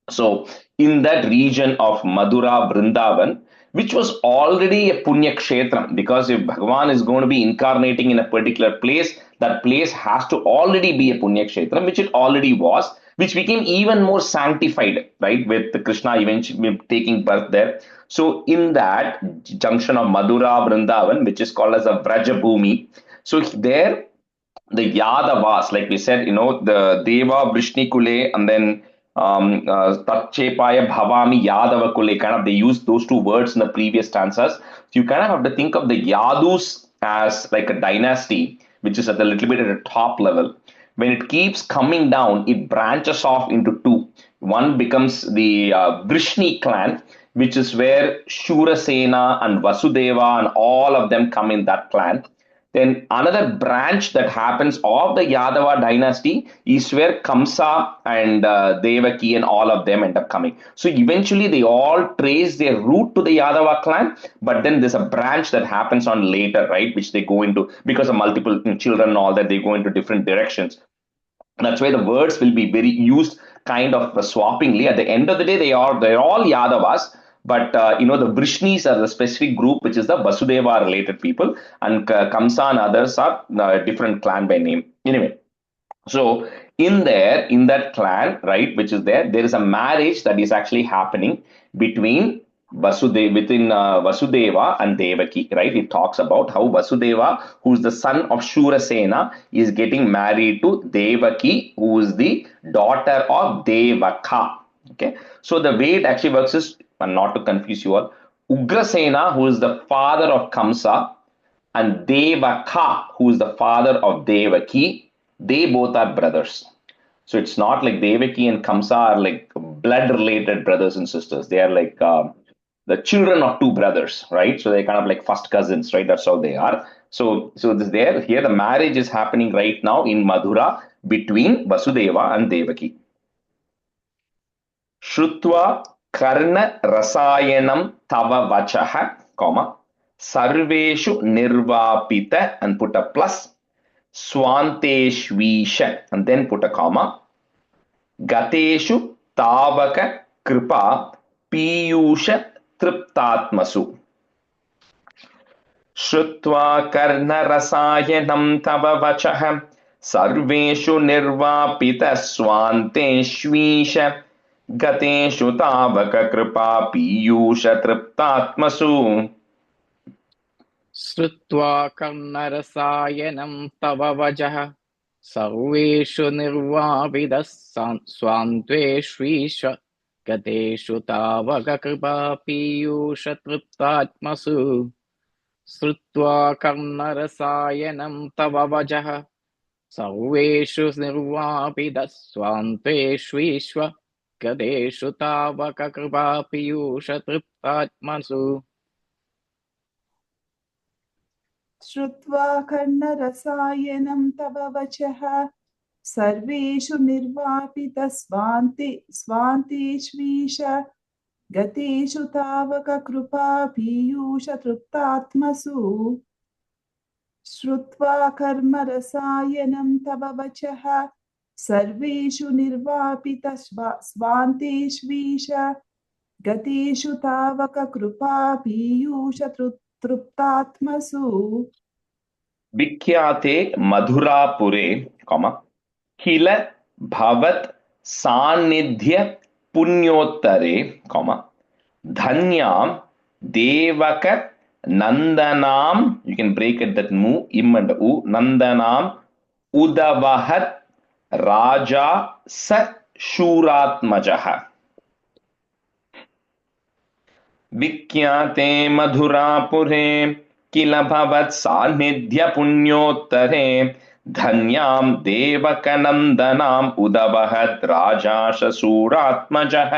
So in that region of Madhura, Vrindavan, which was already a Punya Kshetram, because if Bhagavan is going to be incarnating in a particular place, that place has to already be a Punya Kshetram, which it already was, which became even more sanctified, right, with Krishna eventually taking birth there. So in that junction of Madhura, Vrindavan, which is called as a Vrajabhumi, so there the Yadavas, like we said, the Deva Vrishnikule and then Tatchepaya Bhavami Yadava Kule, kind of they used those two words in the previous stanzas. So you kind of have to think of the Yadus as like a dynasty, which is at a little bit at a top level. When it keeps coming down, it branches off into two. One becomes the Vrishni clan, which is where Shurasena and Vasudeva and all of them come in that clan. Then another branch that happens of the Yadava dynasty is where Kamsa and Devaki and all of them end up coming. So eventually they all trace their root to the Yadava clan, but then there's a branch that happens on later, right, which they go into because of multiple children and all that, they go into different directions. That's why the words will be very used kind of swappingly. At the end of the day, they're all Yadavas. But the Vrishnis are the specific group, which is the Vasudeva related people, and Kamsa and others are different clan by name. Anyway, so in that clan, right, which is there is a marriage that is actually happening between Vasudeva and Devaki, right? It talks about how Vasudeva, who's the son of Shurasena, is getting married to Devaki, who is the daughter of Devaka. Okay, so the way it actually works is, and not to confuse you all, Ugrasena, who is the father of Kamsa, and Devaka, who is the father of Devaki, they both are brothers. So it's not like Devaki and Kamsa are like blood related brothers and sisters. They are like the children of two brothers, right? So they're kind of like first cousins, right? That's how they are. So here the marriage is happening right now in Madhura between Vasudeva and Devaki. Shrutva karna rasayanam tava vachaha, comma, sarveshu nirvapita, and put a plus, swanteshvisha, and then put a comma, gateshu tavaka kripa piyusha triptatmasu. Shrutva karna rasayanam tava vachaha sarveshu nirvapita swanteshvisha gateshu tavaka kripa piyusha triptatmasu. श्रुत्वा कर्णरसायनं तव वचः सर्वेषु निर्वापितः स्वान्त्वेष्वीश गतेषु तावक कृपा पीयूषतृप्तात्मसु श्रुत्वा कर्णरसायनं तव वचः सर्वेषु निर्वापितः स्वान्त्वेष्वीश्व गतेषु तावक कृपा पीयूषतृप्तात्मसु श्रुत्वा कर्णरसायनं तव वचः सर्वेषु निर्वापितस्वान्तेष्वीश गतेषु तावक कृपा पीयूषतृप्तात्मसु श्रुत्वा कर्मरसायनं तव वचः सर्वेषु निर्वापितस्वान्तेष्वीश गतेषु तावक कृपा पीयूषतृप्तात्मसु विख्याते मधुरापुरे किल भवत् सान्निध्य पुण्योत्तरे धन्यां देवक नंदनाम, you can break it that mu im and u, नंदनाम उदवहत राजा स शूरात्मजः। विख्याते मधुरापुरे किल भवत् सान्निध्य पुण्योत्तरे धन्यां देवकनंदनाम उदवहत राजा स शूरात्मजः।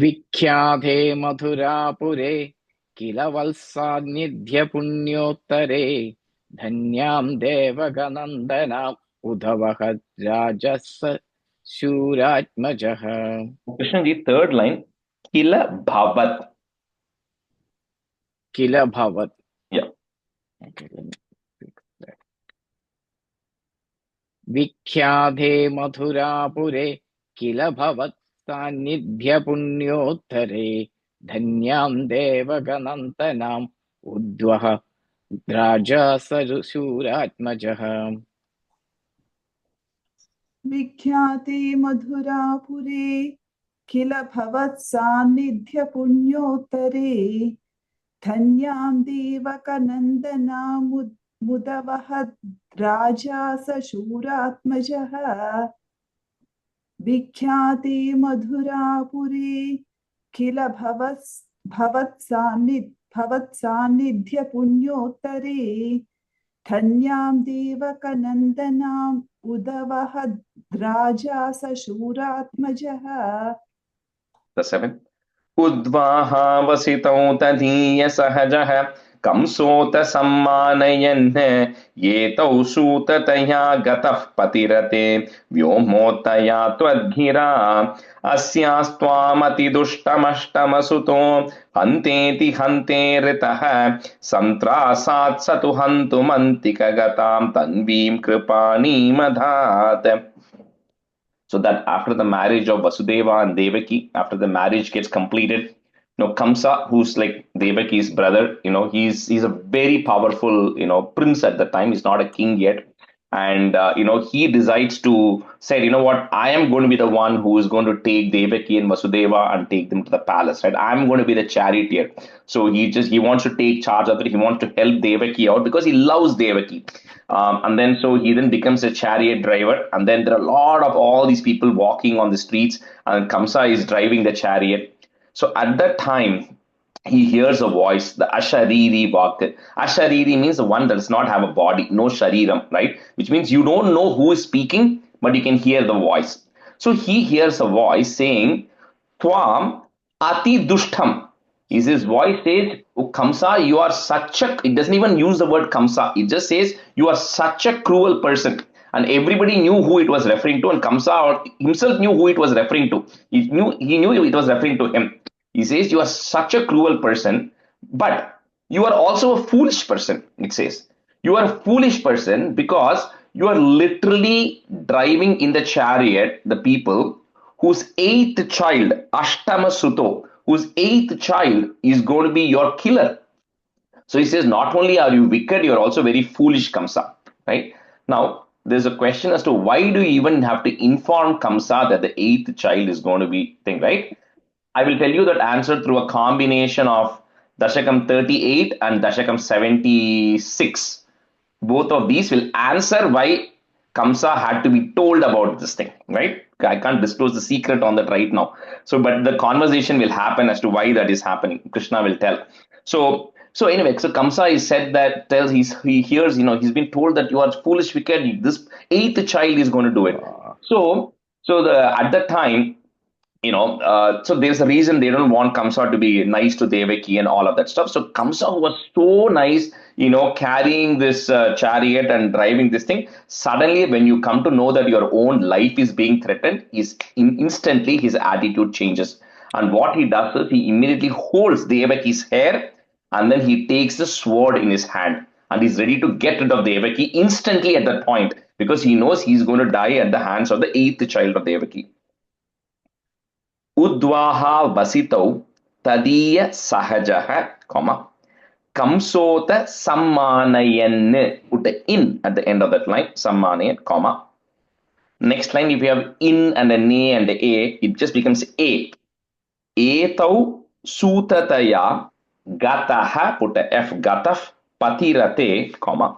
विख्याते मधुरापुरे किल वल्सान्निध्य पुण्योत्तरे धन्यां देवगनन्दनाम् उदवहत् राजस्य शूरात्मजः। Krishnaji, third line, kila bhavat. किल भवत्. Yeah. Okay, let me fix that. विख्याते मधुरापुरे किल भवत् सान्निध्य पुण्योत्तरे धन्यां देवगनन्दनाम् उद्वह राजशूरात्मजः। विख्याते मधुरापुरे किल भवत् सान्निध्य पुण्योत्तरे धन्यां देवकनन्दनामुदवहद् राजा स शूरात्मजः। विख्याते मधुरापुरे किल भवत् सान्निध्य पुण्योत्तरे धन्यां देवकनन्दनाम् उदवहद् राजा स शूरात्मजः। The seventh. उद्वाहा वसितौ तदीय सहजः कंसोत सम्मानयन् येतौ सूततया गतः पतिरते व्योमोत्तया त्वद्गिरा अस्यास्त्वामतिदुष्टमष्टमसुतो हन्तेति हन्ते ऋतः सन्त्रासात् स तु हन्तुमन्तिकगतां तन्वीं कृपाणीमधात्. So that after the marriage of Vasudeva and Devaki, after the marriage gets completed, Kamsa, who's like Devaki's brother, he's a very powerful, prince at the time. He's not a king yet. And, he decides to say, what, I am going to be the one who is going to take Devaki and Vasudeva and take them to the palace, right? I'm going to be the charioteer. So he wants to take charge of it. He wants to help Devaki out because he loves Devaki. And then he then becomes a chariot driver. And then there are a lot of all these people walking on the streets and Kamsa is driving the chariot. So at that time, he hears a voice, the Ashariri Vak. Ashariri means the one that does not have a body, no shariram, right? Which means you don't know who is speaking, but you can hear the voice. So he hears a voice saying, Twam Ati Dushtam. His voice says, oh, Kamsa, you are such a, it doesn't even use the word Kamsa. It just says, you are such a cruel person. And everybody knew who it was referring to, and Kamsa himself knew who it was referring to. He knew it was referring to him. He says, you are such a cruel person, but you are also a foolish person, it says. You are a foolish person because you are literally driving in the chariot the people whose eighth child, Ashtama Suto, whose eighth child is going to be your killer. So he says, not only are you wicked, you are also very foolish, Kamsa, right? Now, there's a question as to why do you even have to inform Kamsa that the eighth child is going to be thing, right? I will tell you that answer through a combination of Dasakam 38 and Dasakam 76. Both of these will answer why Kamsa had to be told about this thing, right? I can't disclose the secret on that right now. So, but the conversation will happen as to why that is happening. Krishna will tell. So anyway, so Kamsa is said that he hears, he's been told that you are foolish, wicked. This eighth child is going to do it. So at that time, so there's a reason they don't want Kamsa to be nice to Devaki and all of that stuff. So Kamsa was so nice, carrying this chariot and driving this thing. Suddenly, when you come to know that your own life is being threatened, instantly his attitude changes. And what he does is he immediately holds Devaki's hair and then he takes the sword in his hand and he's ready to get rid of Devaki instantly at that point because he knows he's going to die at the hands of the eighth child of Devaki. Udvaha vasitau tadiya sahajaha, kamsota sammanayan. Put the in at the end of that line, sammanayan, comma. Next line, if you have in and a ne and a, it just becomes a. Etau sutataya gataha, put a f, gataf, patirate, comma.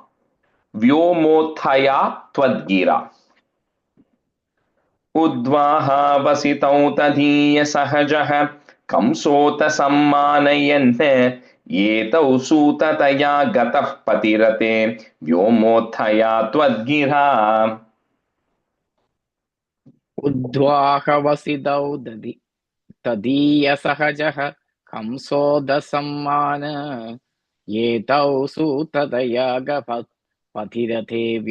Vyomothaya twadgira. Udvaha vasitau tadhiya sahajaha kamsota sammanayan etau sutataya gataf patirate vyomothaya twadgira. Udvaha vasidau tadiya sahajaha kamsoda sammana etau sutataya gataf patirate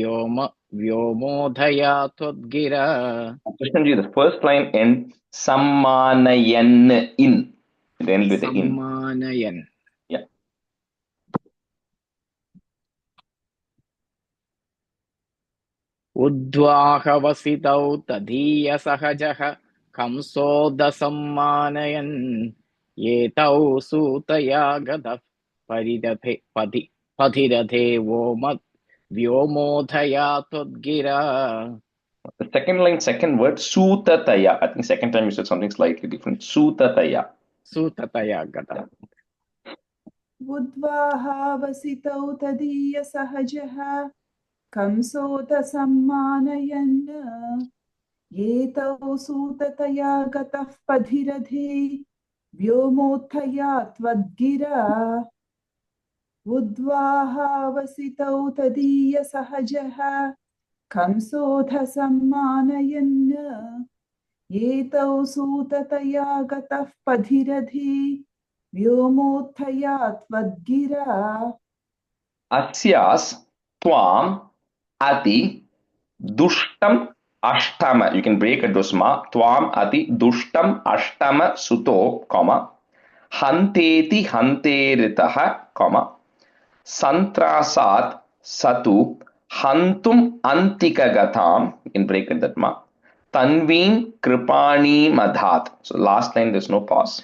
vyomodhaya twadgira. Krishnanji, the first line ends sammanayan in. It ends with the in. Sammanayan. Yeah. Udvaha vasitau tadiya sahajaha kamsoda sammanayan etau sutaya gataf patirate vyomodhaya twadgira. The second line, second word, sutataya. I think second time you said something slightly different. Sutataya. Sutataya gataf. Udvaha vasitau tadiya sahajaha kamsota sammanayan etau sutataya gataf padhiradhe vyomothaya twadgira. Udvaha vasitau tadiya sahajaha kamsota sammanayan etau sutataya gataf padhiradhe vyomothaya twadgira. Asyas tvam ati dushtam ashtama. You can break a dusma. Tvam ati dushtam ashtama suto, comma. Hanteti hanteritaha, comma. Santrasat satu hantum antikagatam. You can break it that ma. Tanveen kripani madhat. So last line there's no pause.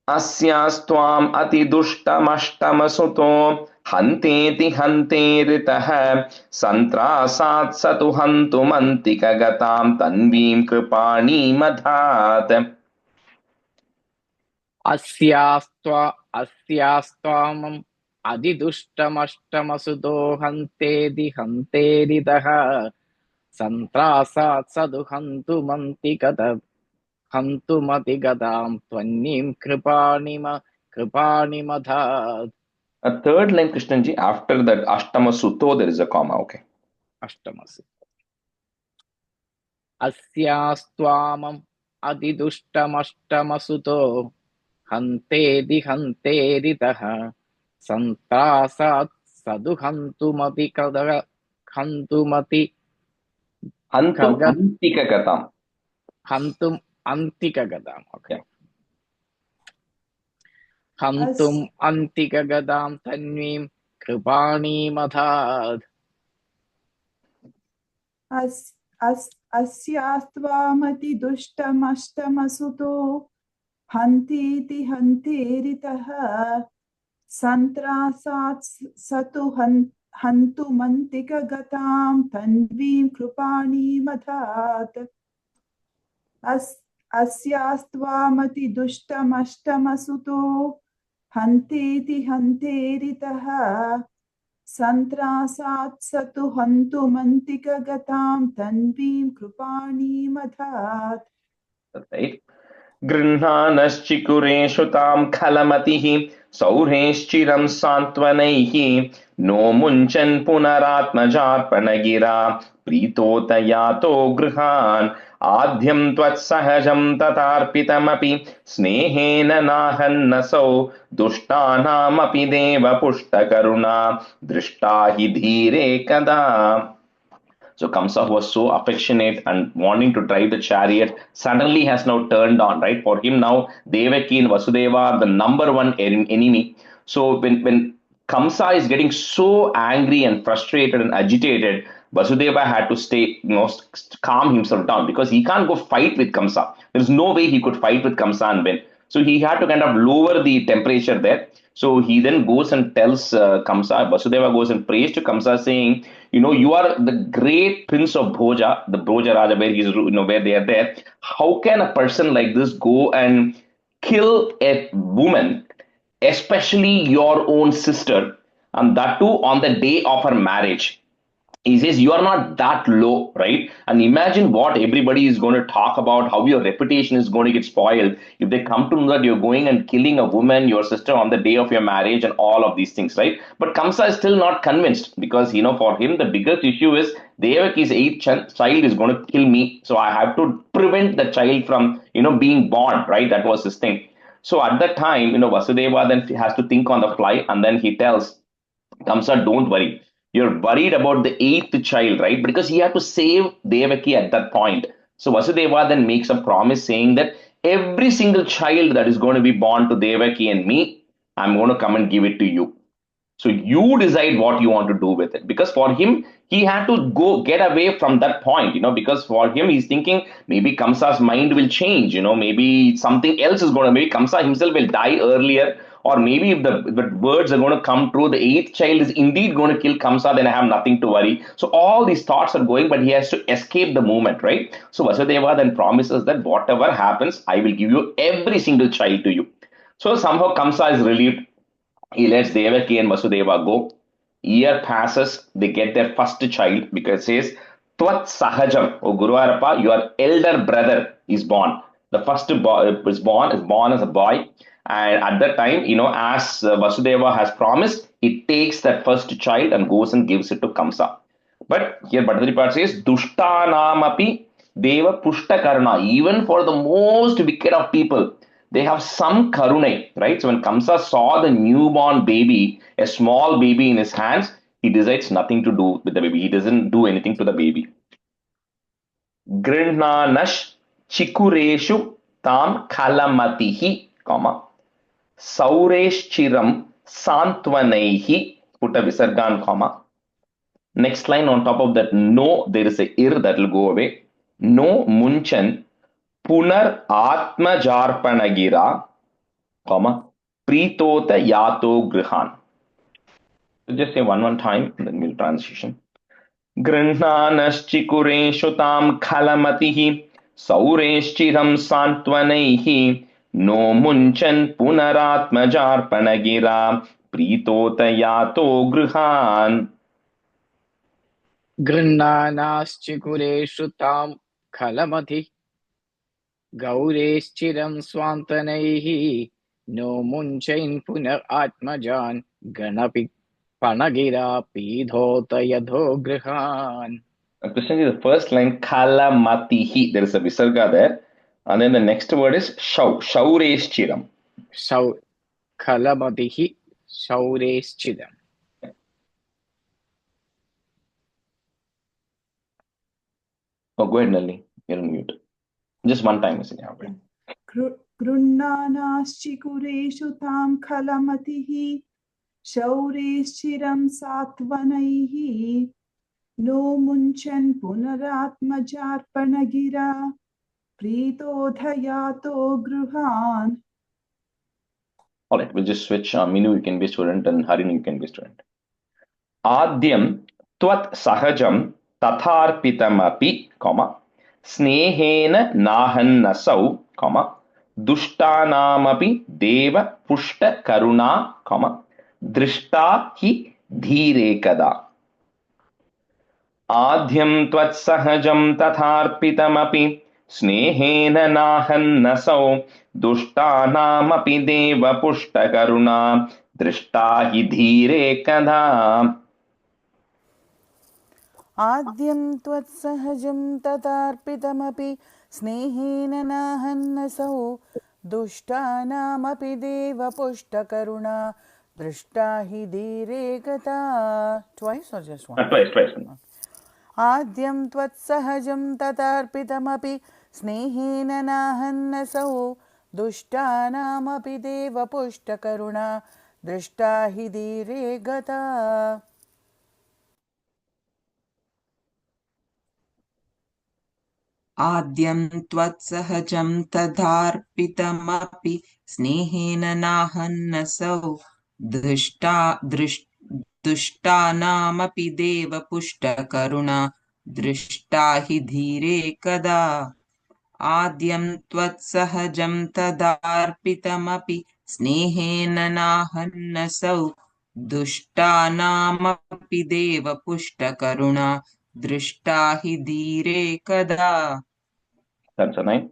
Asyastvam ati dushtamashtama hanteti hanteritah santrasat satu hantum antikagatam tanvim kripani madhat. Asyastvamam adidushtamastamasudo hanteridaha santrasat saduhantumatigadam tvannim kripani madhat. A third line, Krishnanji, after that Ashtama Suto, there is a comma, okay. Ashtamasu. Asyastvamam adidushtamastamasuto hanteritaha santrasat saduhantumati Antikagatam. hantum antikagatam. Okay. Yeah. Hantum antikagatam tanvim kripani madhat. Asyastvamati dushtamastamasuto hantiti hanteritaha santrasat satu hantumantikagatam tanvim kripani madhat. अस्यास्त्वामति दुष्टमष्टमसुतो हन्तेति हन्तेरितः सन्त्रासात् स तु हन्तुमन्तिकगतां तन्वीं कृपाणीमधात्. Right. गृह्णानश्चिकुरेषु तां खलमतिः सौरेश्चिरं सान्त्वनैः नो मुञ्चन् पुनरात्मजार्पणगिरा प्रीतोत यातो गृहान् आद्यं त्वत्सहजं तथार्पितमपि स्नेहेन नाहन्नसौ दुष्टानामपि देवपुष्टकरुणा दृष्टा हि धीरे कदा. So Kamsa, who was so affectionate and wanting to drive the chariot, suddenly has now turned on, right? For him now, Devaki and Vasudeva are the number one enemy. So when Kamsa is getting so angry and frustrated and agitated, Vasudeva had to stay, calm himself down because he can't go fight with Kamsa. There's no way he could fight with Kamsa and win. So he had to kind of lower the temperature there. So he then goes and tells Kamsa, Vasudeva goes and prays to Kamsa saying, you are the great prince of Bhoja, the Bhoja Raja, where he's, where they are there. How can a person like this go and kill a woman, especially your own sister, and that too on the day of her marriage? He says you are not that low, right? And imagine what everybody is going to talk about, how your reputation is going to get spoiled if they come to know that you're going and killing a woman, your sister, on the day of your marriage and all of these things, right? But Kamsa is still not convinced because, for him, the biggest issue is Devaki's eighth child is going to kill me. So I have to prevent the child from, being born, right? That was his thing. So at that time, Vasudeva then has to think on the fly and then he tells Kamsa, don't worry. You're worried about the eighth child, right? Because he had to save Devaki at that point. So Vasudeva then makes a promise saying that every single child that is going to be born to Devaki and me, I'm going to come and give it to you. So you decide what you want to do with it. Because for him, he had to go get away from that point, because for him, he's thinking maybe Kamsa's mind will change, maybe something else is going to, maybe Kamsa himself will die earlier. Or maybe if the words are going to come true, the eighth child is indeed going to kill Kamsa, then I have nothing to worry. So all these thoughts are going, but he has to escape the moment, right? So Vasudeva then promises that whatever happens, I will give you every single child to you. So somehow Kamsa is relieved. He lets Devaki and Vasudeva go. Year passes, they get their first child because it says, Tvat Sahajam, O Guruvarappa, your elder brother is born. The first boy is born as a boy. And at that time, as Vasudeva has promised, he takes that first child and goes and gives it to Kamsa. But here Bhattacharya says, Dushtanamapi Deva Pushta Karuna. Even for the most wicked of people, they have some karunai, right? So when Kamsa saw the newborn baby, a small baby in his hands, he decides nothing to do with the baby. He doesn't do anything to the baby. Grinanash chikureshu tam kalamatihi, Saureshchiram Santvanaihi, put a visargan comma. Next line on top of that, no, there is a ir that will go away. No munchan punar atmajarpanagira, comma, pritota yato grihan. So just say one time, and then we'll transition. Grinanaschikureshu tam khalamatihi, saureshchiram santvanaihi, no munchan punaratmajarpanagira pritota yato grihan. गृह्णानाश्चिकुरेषु तां खलमति गौरेश्चिरं स्वान्तनैः नो मुञ्चैन् पुनरात्मजान् गणपि पणगिरा पीधोत यथो गृहान्. Krishna, the first line, kalamatihi, there is a visarga there. And then the next word is shaureshchiram. खलमतिः शौरेश्चिरम्. Oh, go ahead, Nalini. You're on mute. Just one time, is it? Grunnanaschikureshu tam khalamatihi shaureshchiram satvanaihi no munchan punaratmajarpanagira pritodhayato gruhan. All right, we'll just switch. Minu, you can be student, and Harini, you can be student. Adyam tvat sahajam tatharpitamapi, comma, snehena nahannasau, comma, dushtanamapi deva pushta karuna, comma, drishta hi dhirekada. आद्यं त्वत्सहजं तथार्पितमपि स्नेहेन नाहन्नसौ दुष्टानामपि देवपुष्टकरुणा दृष्टा हि धीरे कदा. आद्यं त्वत्सहजं तथार्पितमपि स्नेहेन नाहन्नसौ दुष्टानामपि देवपुष्टकरुणा दृष्टा हि धीरे गता. Twice or just one? Twice. आद्यं त्वत्सहजं तथार्पितमपि स्नेहेन नाहन्नसौ दुष्टानामपि देवपुष्टकरुणा दृष्टा हि धीरे गता. आद्यं त्वत्सहजं तथार्पितमपि स्नेहेन नाहन्नसौ दुष्टानामपि देवपुष्टकरुणा दृष्टा हि धीरे कदा. आद्यं त्वत्सहजं तदार्पितमपि स्नेहेन नाहन्नसौ दुष्टानामपि देवपुष्टकरुणा दृष्टा हि धीरे कदा. That's a nine.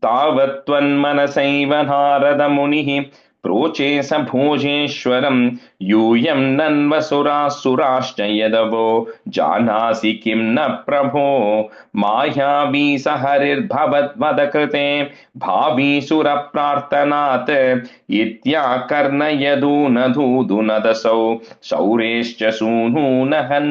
तावत्त्वन्मनसैव नारदमुनिः प्रोचे स भोजेश्वरं यूयं नन्वसुरासुराश्च यदवो जानासि किं न प्रभो मायावी स हरिर्भवद्मदकृते भावीसुरप्रार्थनात् इत्याकर्णयदूनधूदुनदसौ शौरेश्च सूनूनहन्.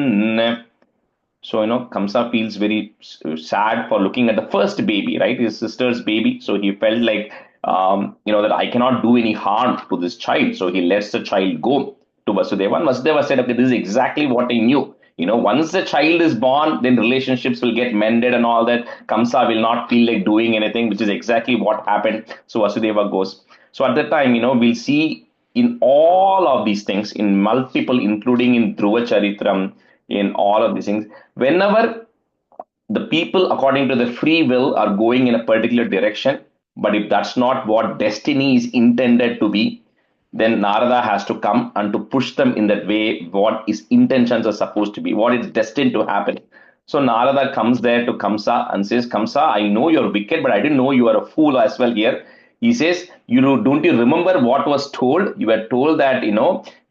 So, Kamsa feels very sad for looking at the first baby, right? His sister's baby. So he felt like, that I cannot do any harm to this child. So he lets the child go to Vasudeva. And Vasudeva said, okay, this is exactly what I knew. Once the child is born, then relationships will get mended and all that. Kamsa will not feel like doing anything, which is exactly what happened. So Vasudeva goes. So at that time, we'll see in all of these things, in multiple, including in Dhruva Charitram, in all of these things, whenever the people, according to the free will, are going in a particular direction, but if that's not what destiny is intended to be, then Narada has to come and to push them in that way, what his intentions are supposed to be, what is destined to happen. So Narada comes there to Kamsa and says, Kamsa, I know you're wicked, but I didn't know you are a fool as well here. He says, don't you remember what was told? You were told that,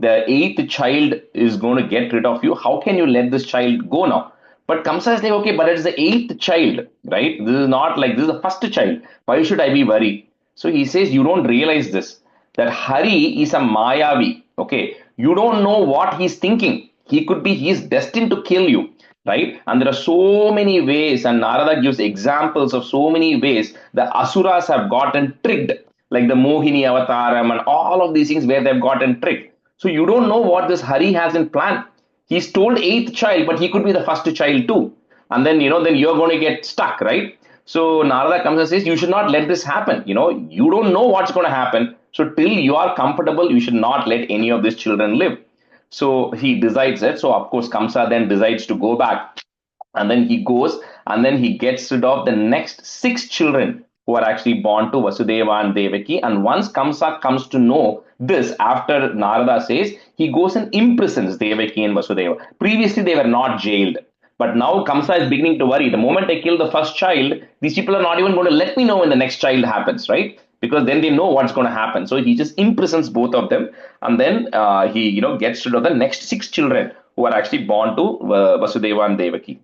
the eighth child is going to get rid of you. How can you let this child go now? But Kamsa is like, okay, but it's the eighth child, right? This is not like, this is the first child. Why should I be worried? So he says, you don't realize this, that Hari is a Mayavi, okay? You don't know what he's thinking. He's destined to kill you. Right? And there are so many ways, and Narada gives examples of so many ways the Asuras have gotten tricked, like the Mohini Avataram and all of these things where they've gotten tricked. So you don't know what this Hari has in plan. He's told eighth child, but he could be the first child too. And then, then you're going to get stuck, right? So Narada comes and says, you should not let this happen. You don't know what's going to happen. So till you are comfortable, you should not let any of these children live. So he decides it. So of course, Kamsa then decides to go back. And then he goes and then he gets rid of the next 6 children who are actually born to Vasudeva and Devaki. And once Kamsa comes to know this, after Narada says, he goes and imprisons Devaki and Vasudeva. Previously, they were not jailed. But now Kamsa is beginning to worry. The moment I kill the first child, these people are not even going to let me know when the next child happens, right? Because then they know what's going to happen. So he just imprisons both of them. And then he, gets rid of the next 6 children who are actually born to Vasudeva and Devaki.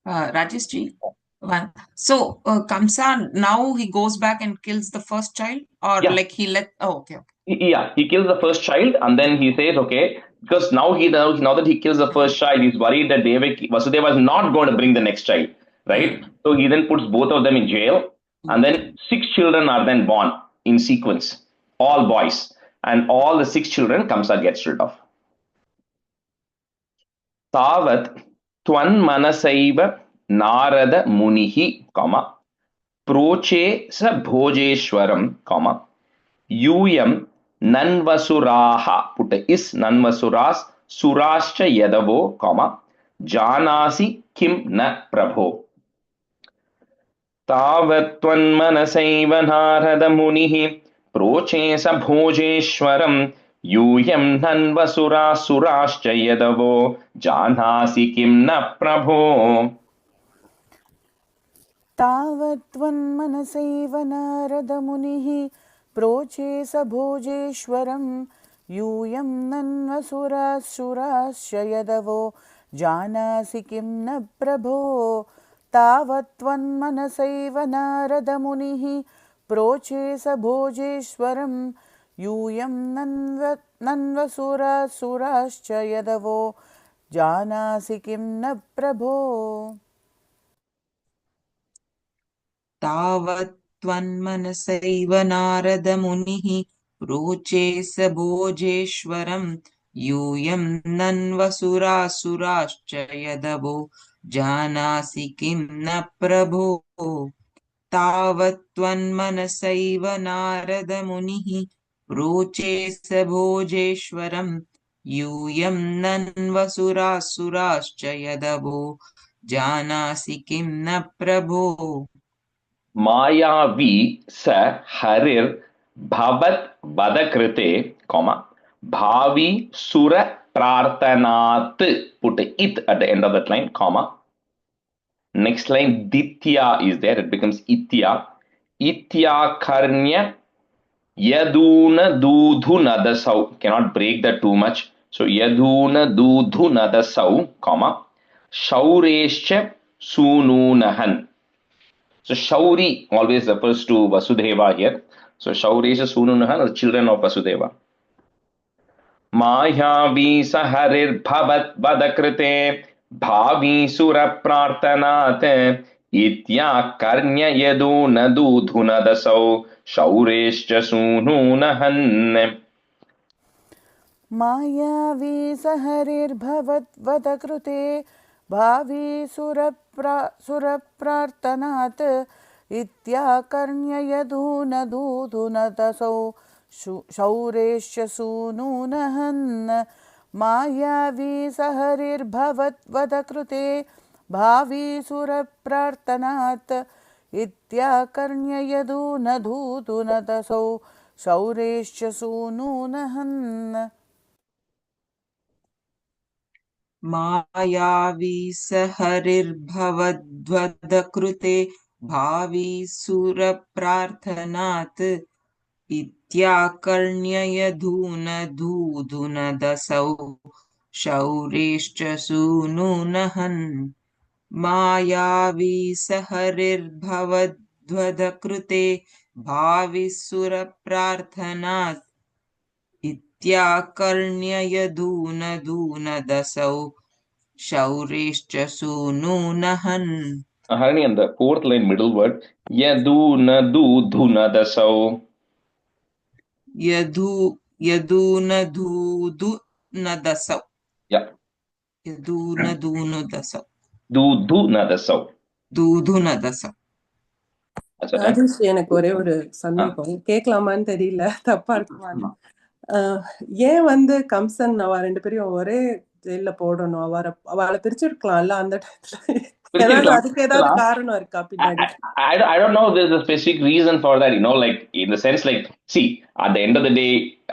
Rajeshji, one. So Kamsa, now he goes back and kills the first child, or like he okay. Yeah, he kills the first child and then he says, okay, because now that he kills the first child, he's worried that Vasudeva is not going to bring the next child, right? So he then puts both of them in jail. And then 6 children are then born in sequence, all boys. And all the 6 children Kamsa gets rid of. Tavat twan manasaiva narada munihi, proche sa bhojeshwaram, yuyam nanvasuraha, put is nanvasuras, surascha yadavo, janasi kim na prabho. तावत्त्वन्मनसैव नारदमुनिः प्रोचे स भोजेश्वरम् यूयं नन्वसुरासुराश्च यदवो जानासि किं न प्रभो। तावत्त्वन्मनसैव नारदमुनिः प्रोचे स भोजेश्वरं यूयं नन्वसुरासुराश्च यदवो जानासि किं न प्रभो। तावत्त्वन्मनसैव नारदमुनिः प्रोचे स भोजेश्वरं यूयं नन्वसुरासुराश्च यदवो जानासि किं न प्रभो। तावत्त्वन्मनसैव नारदमुनिः प्रोचे स भोजेश्वरम् यूयं नन्वसुरासुराश्च यदवो जानासि किं न प्रभो। तावत्त्वन्मनसैव नारदमुनिः प्रोचे स भोजेश्वरम् यूयं नन्वसुरासुराश्च यदवो जानासि किं न प्रभो। मायावी स हरिर् भवत् वदकृते, bhavi sura prarthanat, put it at the end of that line, comma. Next line, ditya is there, it becomes itya. Itya karnya yaduna dudhu nadasau. Cannot break that too much. So yaduna dudhu nadasau, comma. Shaureshcha sununahan. So Shauri always refers to Vasudeva here. So Shauresha Sununahan are the children of Vasudeva. Mayavi saharir bhavat vadakrite bhavi sura prarthanate itya karnya yadu nadu dhunadasau Shaureshcha Sununahan. मायावी सहरिर्भवद्वदकृते भावी सुरप्रार्थनात् इत्याकर्ण्य यदूनदूधुनदसौ शौरेश्च सूनूनहन् मायावी सहरिर्भवद्वदकृते भावी सुरप्रार्थनात् इत्याकर्ण्य यदूनदूधुनदसौ शौरेश्च सूनूनहन् मायावी सहरिर्भवद्वदकृते भावी सुरप्रार्थनात् इत्याकर्ण्य यदूनदूधुनदसौ शौरेश्च सूनूनहन् मायावी सहरिर्भवद्वदकृते भावी सुरप्रार्थनात् इत्याकर्ण्य यदूनदूनदसौ शौरेश्च सूनूनहन्. Harani, and the fourth line, middle word, yadunadudhunadasau. Yadunadudhunadasau. Yeah. Yadunadunadasau. Dudhunadasau. Dudhunadasau. Rajashree, எனக்கு ஒரே ஒரு சந்தேகம், கேட்கலாமான்னு தெரியல, தப்பா இருக்குமான்னு. ஏன் வந்து கம்சன் அவ ரெண்டு பேரையும் ஒரே ஜெயில போடணும்? அவளை பிரிச்சிருக்கலாம்ல அந்த டைம்ல. அதுக்கு ஏதாவது காரணம் இருக்கா பின்னாடி? I don't know if there's a specific reason for that, like in the sense, like, see, at the end of the day,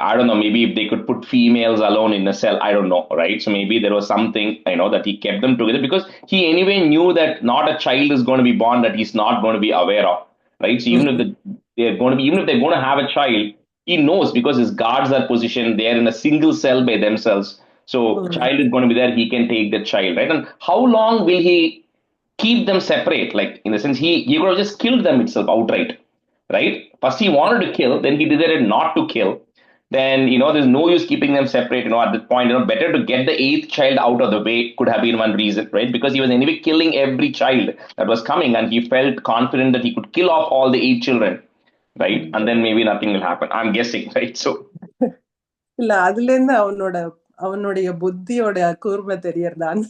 I don't know, maybe if they could put females alone in a cell, I don't know, right? So maybe there was something, that he kept them together because he anyway knew that not a child is going to be born that he's not going to be aware of, right? So even if they're going to have a child, he knows because his guards are positioned there in a single cell by themselves. So child is going to be there, he can take the child, right? And how long will he keep them separate? Like, in the sense, he could have just killed them itself outright, right? First he wanted to kill, then he decided not to kill. Then, there's no use keeping them separate, at that point, better to get the eighth child out of the way could have been one reason, right? Because he was anyway killing every child that was coming and he felt confident that he could kill off all the 8 children, right? And then maybe nothing will happen, I'm guessing, right? So இல்ல, அதுல இருந்து அவனுடைய புத்தியோட கூர்மை தெரியறதான்.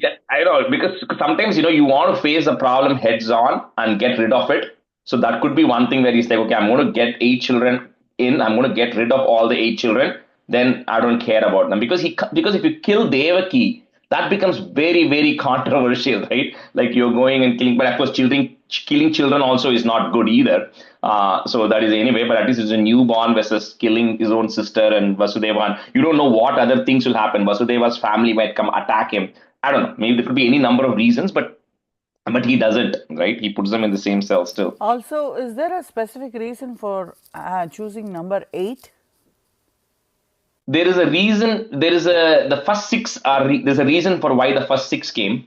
Yeah, I know, because sometimes, you want to face the problem heads on and get rid of it. So that could be one thing where he's like, okay, I'm going to get 8 children in, I'm going to get rid of all the 8 children, then I don't care about them. Because if you kill Devaki, that becomes very, very controversial, right? Like, you're going and killing, but of course, killing children also is not good either. So that is anyway, but at least it's a newborn versus killing his own sister and Vasudeva. You don't know what other things will happen. Vasudeva's family might come attack him. I don't know. Maybe there could be any number of reasons, but he doesn't, right? He puts them in the same cell still. Also, is there a specific reason for choosing number 8? There is a reason. The first 6 are. There's a reason for why the first 6 came.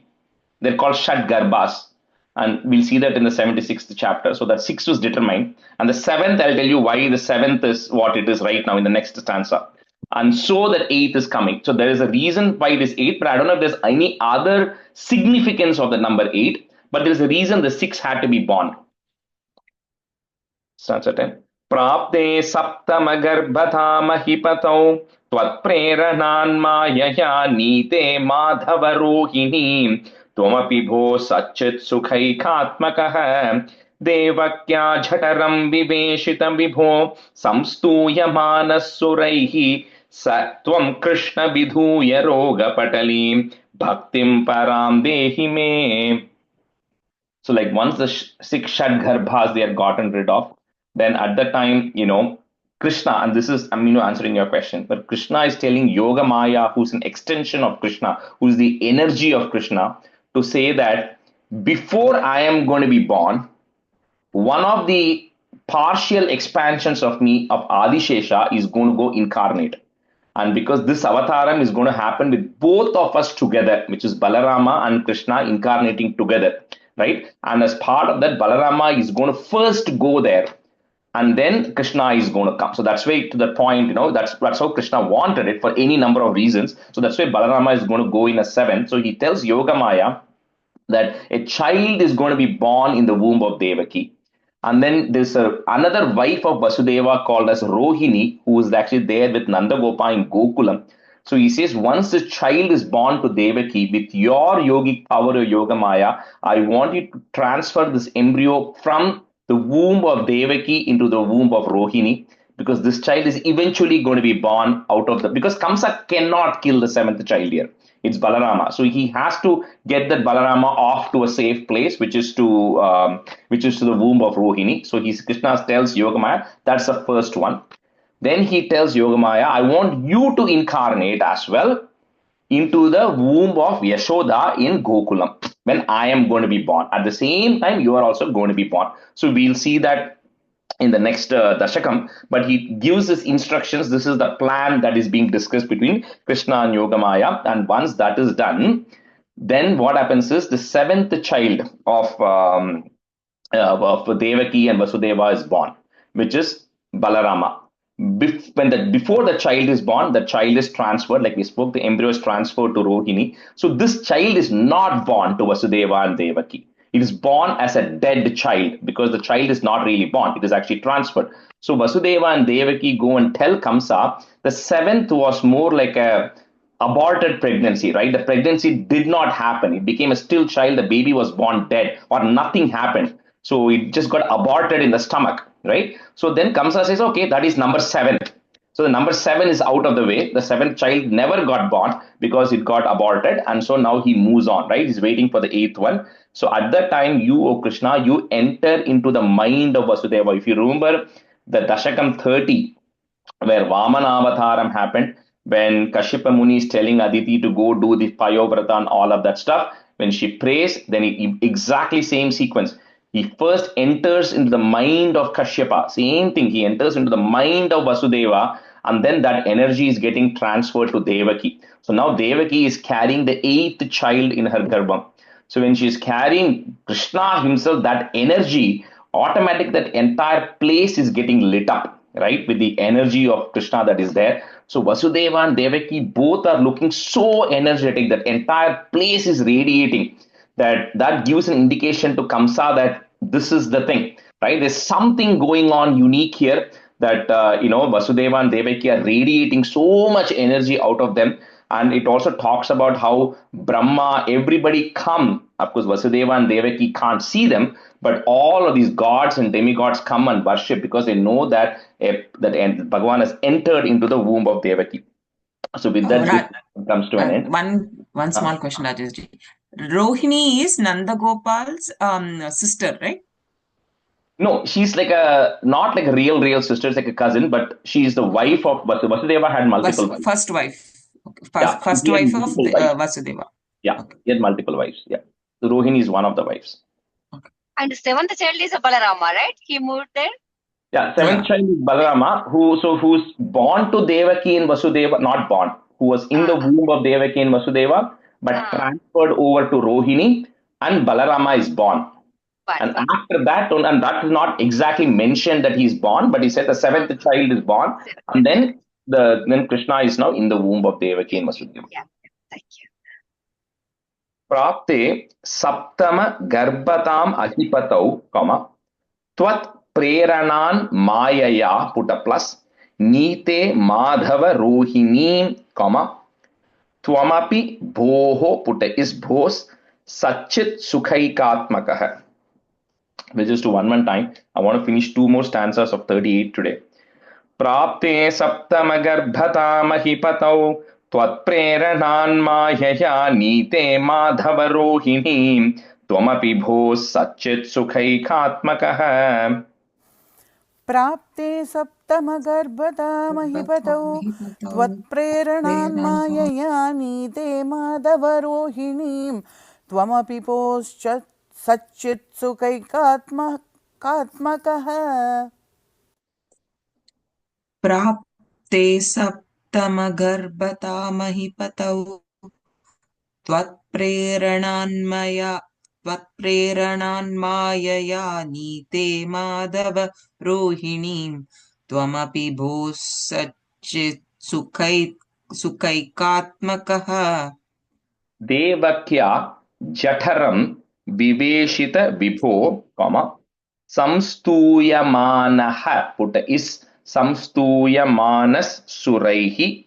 They're called Shat Garbhas. And we'll see that in the 76th chapter. So that 6 was determined. And the 7th, I'll tell you why the 7th is what it is right now in the next stanza. And so that 8th is coming. So there is a reason why it is 8, but I don't know if there's any other significance of the number 8. But there's a reason the 6 had to be born. Stanza 10. Prapte saptama garbhatha mahipatau त्वत्प्रेरणान्मायया नीते माधवरोहिणी त्वमपि भो सच्चित् सुखैकात्मकः देवक्या झठरं विवेशितं विभो संस्तूयमानः सुरैः स त्वं कृष्ण विधूय रोगपटलीं भक्तिं परां देहि मे. So like once the 6 Shadgarbhas they are gotten rid of, then at the time, Krishna, and this is, I'm answering your question, but Krishna is telling Yoga Maya, who's an extension of Krishna, who's the energy of Krishna, to say that before I am going to be born, one of the partial expansions of me, of Adishesha, is going to go incarnate. And because this avataram is going to happen with both of us together, which is Balarama and Krishna incarnating together, right? And as part of that, Balarama is going to first go there. And then Krishna is going to come. So that's why, to the point, that's how Krishna wanted it for any number of reasons. So that's why Balarama is going to go in a 7th. So he tells Yogamaya that a child is going to be born in the womb of Devaki. And then there's another wife of Vasudeva called as Rohini, who is actually there with Nandagopa in Gokulam. So he says, once the child is born to Devaki, with your yogic power of Yogamaya, I want you to transfer this embryo from the womb of Devaki into the womb of Rohini, because this child is eventually going to be born out of because Kamsa cannot kill the 7th child here. It's Balarama. So he has to get that Balarama off to a safe place, which is to the womb of Rohini. So Krishna tells Yogamaya, that's the first one. Then he tells Yogamaya, I want you to incarnate as well into the womb of Yashoda in Gokulam when I am going to be born. At the same time, you are also going to be born. So we'll see that in the next Dashakam, but he gives his instructions. This is the plan that is being discussed between Krishna and Yogamaya. And once that is done, then what happens is the 7th child of Devaki and Vasudeva is born, which is Balarama. Before the child is born, the child is transferred, like we spoke, the embryo is transferred to Rohini. So this child is not born to Vasudeva and Devaki. It is born as a dead child because the child is not really born. It is actually transferred. So Vasudeva and Devaki go and tell Kamsa the 7th was more like a aborted pregnancy, right? The pregnancy did not happen. It became a still child. The baby was born dead or nothing happened. So it just got aborted in the stomach, right? So then Kamsa says, okay, that is number 7. So the number 7 is out of the way. The 7th child never got born because it got aborted. And so now he moves on, right? He's waiting for the 8th one. So at that time, you, O Krishna, you enter into the mind of Vasudeva. If you remember the Dashakam 30, where Vamana Avataram happened, when Kashyapa Muni is telling Aditi to go do the Payovrata and all of that stuff, when she prays, then exactly same sequence. He first enters into the mind of Kashyapa. Same thing. He enters into the mind of Vasudeva, and then that energy is getting transferred to Devaki. So now Devaki is carrying the 8th child in her garbham. So when she is carrying Krishna himself, that energy, automatic, that entire place is getting lit up, right? With the energy of Krishna that is there. So Vasudeva and Devaki both are looking so energetic. That entire place is radiating. That gives an indication to Kamsa that this is the thing, right? There's something going on unique here that, Vasudeva and Devaki are radiating so much energy out of them. And it also talks about how Brahma, everybody come. Of course, Vasudeva and Devaki can't see them, but all of these gods and demigods come and worship because they know that Bhagavan has entered into the womb of Devaki. So with that, it comes to an end. One small question, Rajeshji. Rohini is Nandagopal's sister, right? No, she's like not like a real sister, it's like a cousin, but she's the wife of Vasudeva had multiple wives. First wife. Okay. Yeah, First he had wife of multiple wives. Vasudeva. Yeah, Okay. he had multiple wives. Yeah. So Rohini is one of the wives. And the seventh child is a Balarama, right? He moved there. Yeah, seventh child is Balarama, who's born to Devaki and Vasudeva, not born, who was in the womb of Devaki and Vasudeva, but transferred over to Rohini, and Balarama is born. And after that, and that is not exactly mentioned that he's born, but he said the seventh child is born, and then Krishna is now in the womb of Devaki and Vasudeva. Yeah, thank you. Prapte saptama garbhatam ahipatau, tvat preranan mayaya, put a plus, nite madhava rohini, twamapi bhoho, put a is bhos, sachit sukhaikatmakah. We'll just do one time. I want to finish two more stanzas of 38 today. Prapte saptama garbhata mahipatau tvat preranan mayaya nite madhava rohini twamapi bhos sachit sukhaikatmakah. प्राप्ते सप्तमगर्भता महिपतौ त्वत्प्रेरणान् मायया नीते माधवरोहिणीं त्वमपि पोश्च सच्चित्सुकैकात्मकः प्राप्ते सप्तमगर्भता महिपतौ त्वत्प्रेरणान्मायया नीते माधव रोहिणीं त्वमपि भोः सच्चित् सुखैकात्मकः. Devakya jataram viveshita vibho, samstuyamanaha, put is samstuyamanas suraihi,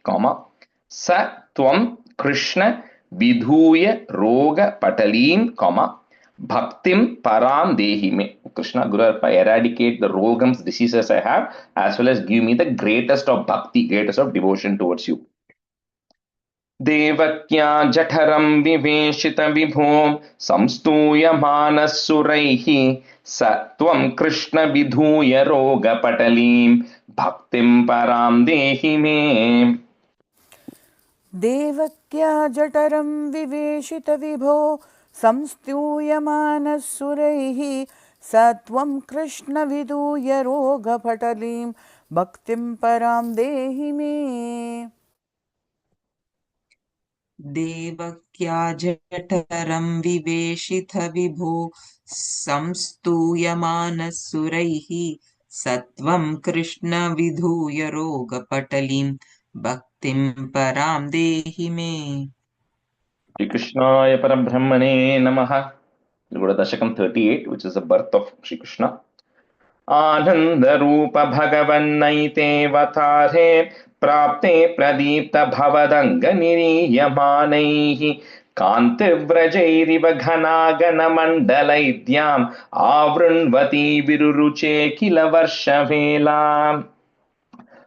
sa tvam Krishna vidhuya roga patalim, bhaktim param dehi me. Krishna Guru, eradicate the rogams, diseases I have, as well as give me the greatest of bhakti, greatest of devotion towards you. Devakya jataram viveshita vibho samstuyamanas suraihi sa tvam Krishna vidhuya roga patalim bhaktim param dehi me. देवक्या जठरं विवेशितविभो संस्तूयमानः सुरैः स त्वं कृष्णविदूय रोगपटलीं भक्तिं परां देहि मे. देवक्या जठरं विवेशितविभो संस्तूयमानः सुरैः स त्वं कृष्णविधूय रोगपटलीं भक्तिं परां देहि मे. Shri Krishnaya Parabrahmane Namaha. We'll go to Dasakam 38, which is the birth of Shri Krishna. Ananda Rupa Bhagavannaite Vatare Prapte Pradipta Bhavadanga Niriyamanaihi Kantivrajairiva Ghanagana Mandalaidyam Avrunvati Viruruche Kila Varsha Vela.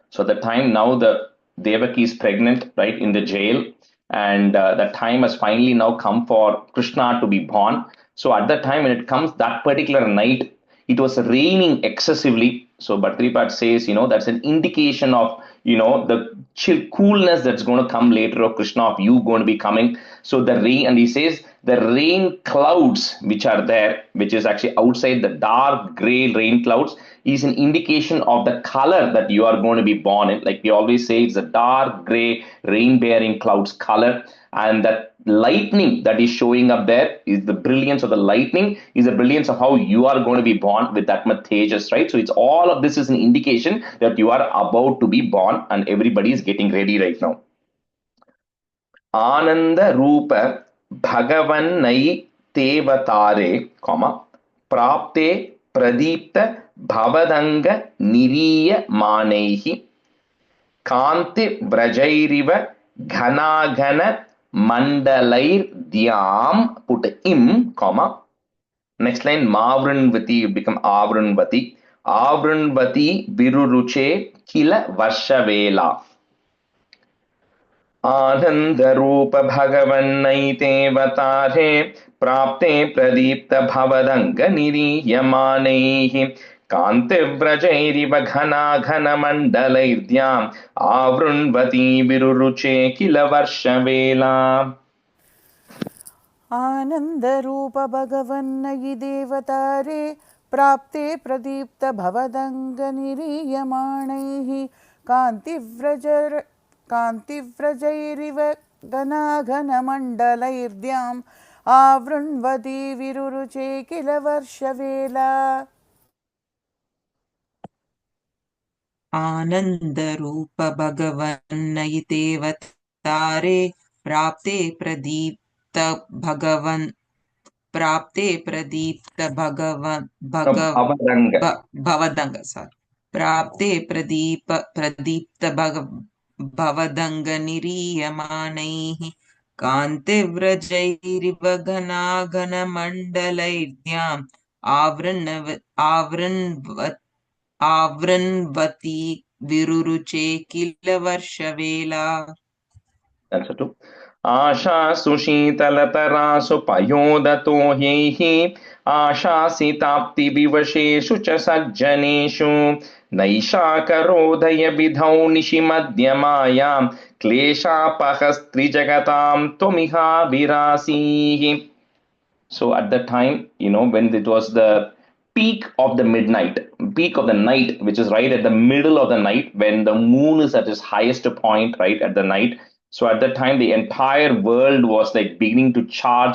So the time now the Devaki is pregnant, right, in the jail, and the time has finally now come for Krishna to be born. So at that time when it comes, that particular night, it was raining excessively. So Bhattaripat says, that's an indication of, the coolness that's going to come later of Krishna, of you going to be coming. So the rain, and he says, the rain clouds which are there, which is actually outside, the dark gray rain clouds, is an indication of the color that you are going to be born in. Like we always say, it's a dark gray rain-bearing clouds color, and that lightning that is showing up there is the brilliance of the lightning, is the brilliance of how you are going to be born with that much tejas, right? So it's all of this is an indication that you are about to be born, and everybody is getting ready right now. Ananda Rupa Bhagavanai Tevatare, Prapte Pradipta Bhavadanga Niriya Manaihi Kanti Brajairiva Ghanagana Mandalair Dhyam, put im, next line Mavrunvati become Avrunvati. Avrunvati Viruruche Kila Varshavela. आनन्दरूप भगवन्नैतेवतारे प्राप्ते प्रदीप्त भवदङ्गनिरीयमानैः कान्तिव्रजैरिव घनाघनमण्डलैर्द्याम् आवृण्वती विरुरुचे किल वर्षवेला आनन्दरूप भगवन्नयि देवतारे प्राप्ते प्रदीप्त भवदङ्गनिरीयमाणैः कान्तिव्रजैरिव घनाघनमण्डलैर्द्याम् आवृण्वती विरुरुचे किल वर्षवेला आनन्दरूप भगवन्नयि देवतारे प्राप्ते प्रदीप्त भवदङ्गनिरीयमानैः कान्तिव्रजैरिव घनाघनमण्डलैर्द्याम् आवृण्वती विरुरुचे किल वर्षवेला. That's it. आशासु शीतलतरासु पयोदतो ह्यैः आशासिताप्तिविवशेषु च सज्जनेषु नैषाकरोदयविधौ निशिमध्यमायां क्लेशापहस्त्रिजगतां त्वमिहाभिरासीः. So at the time, when it was the peak of the peak of the night, which is right at the middle of the night, when the moon is at its highest point, right at the night. So at that time, the entire world was like beginning to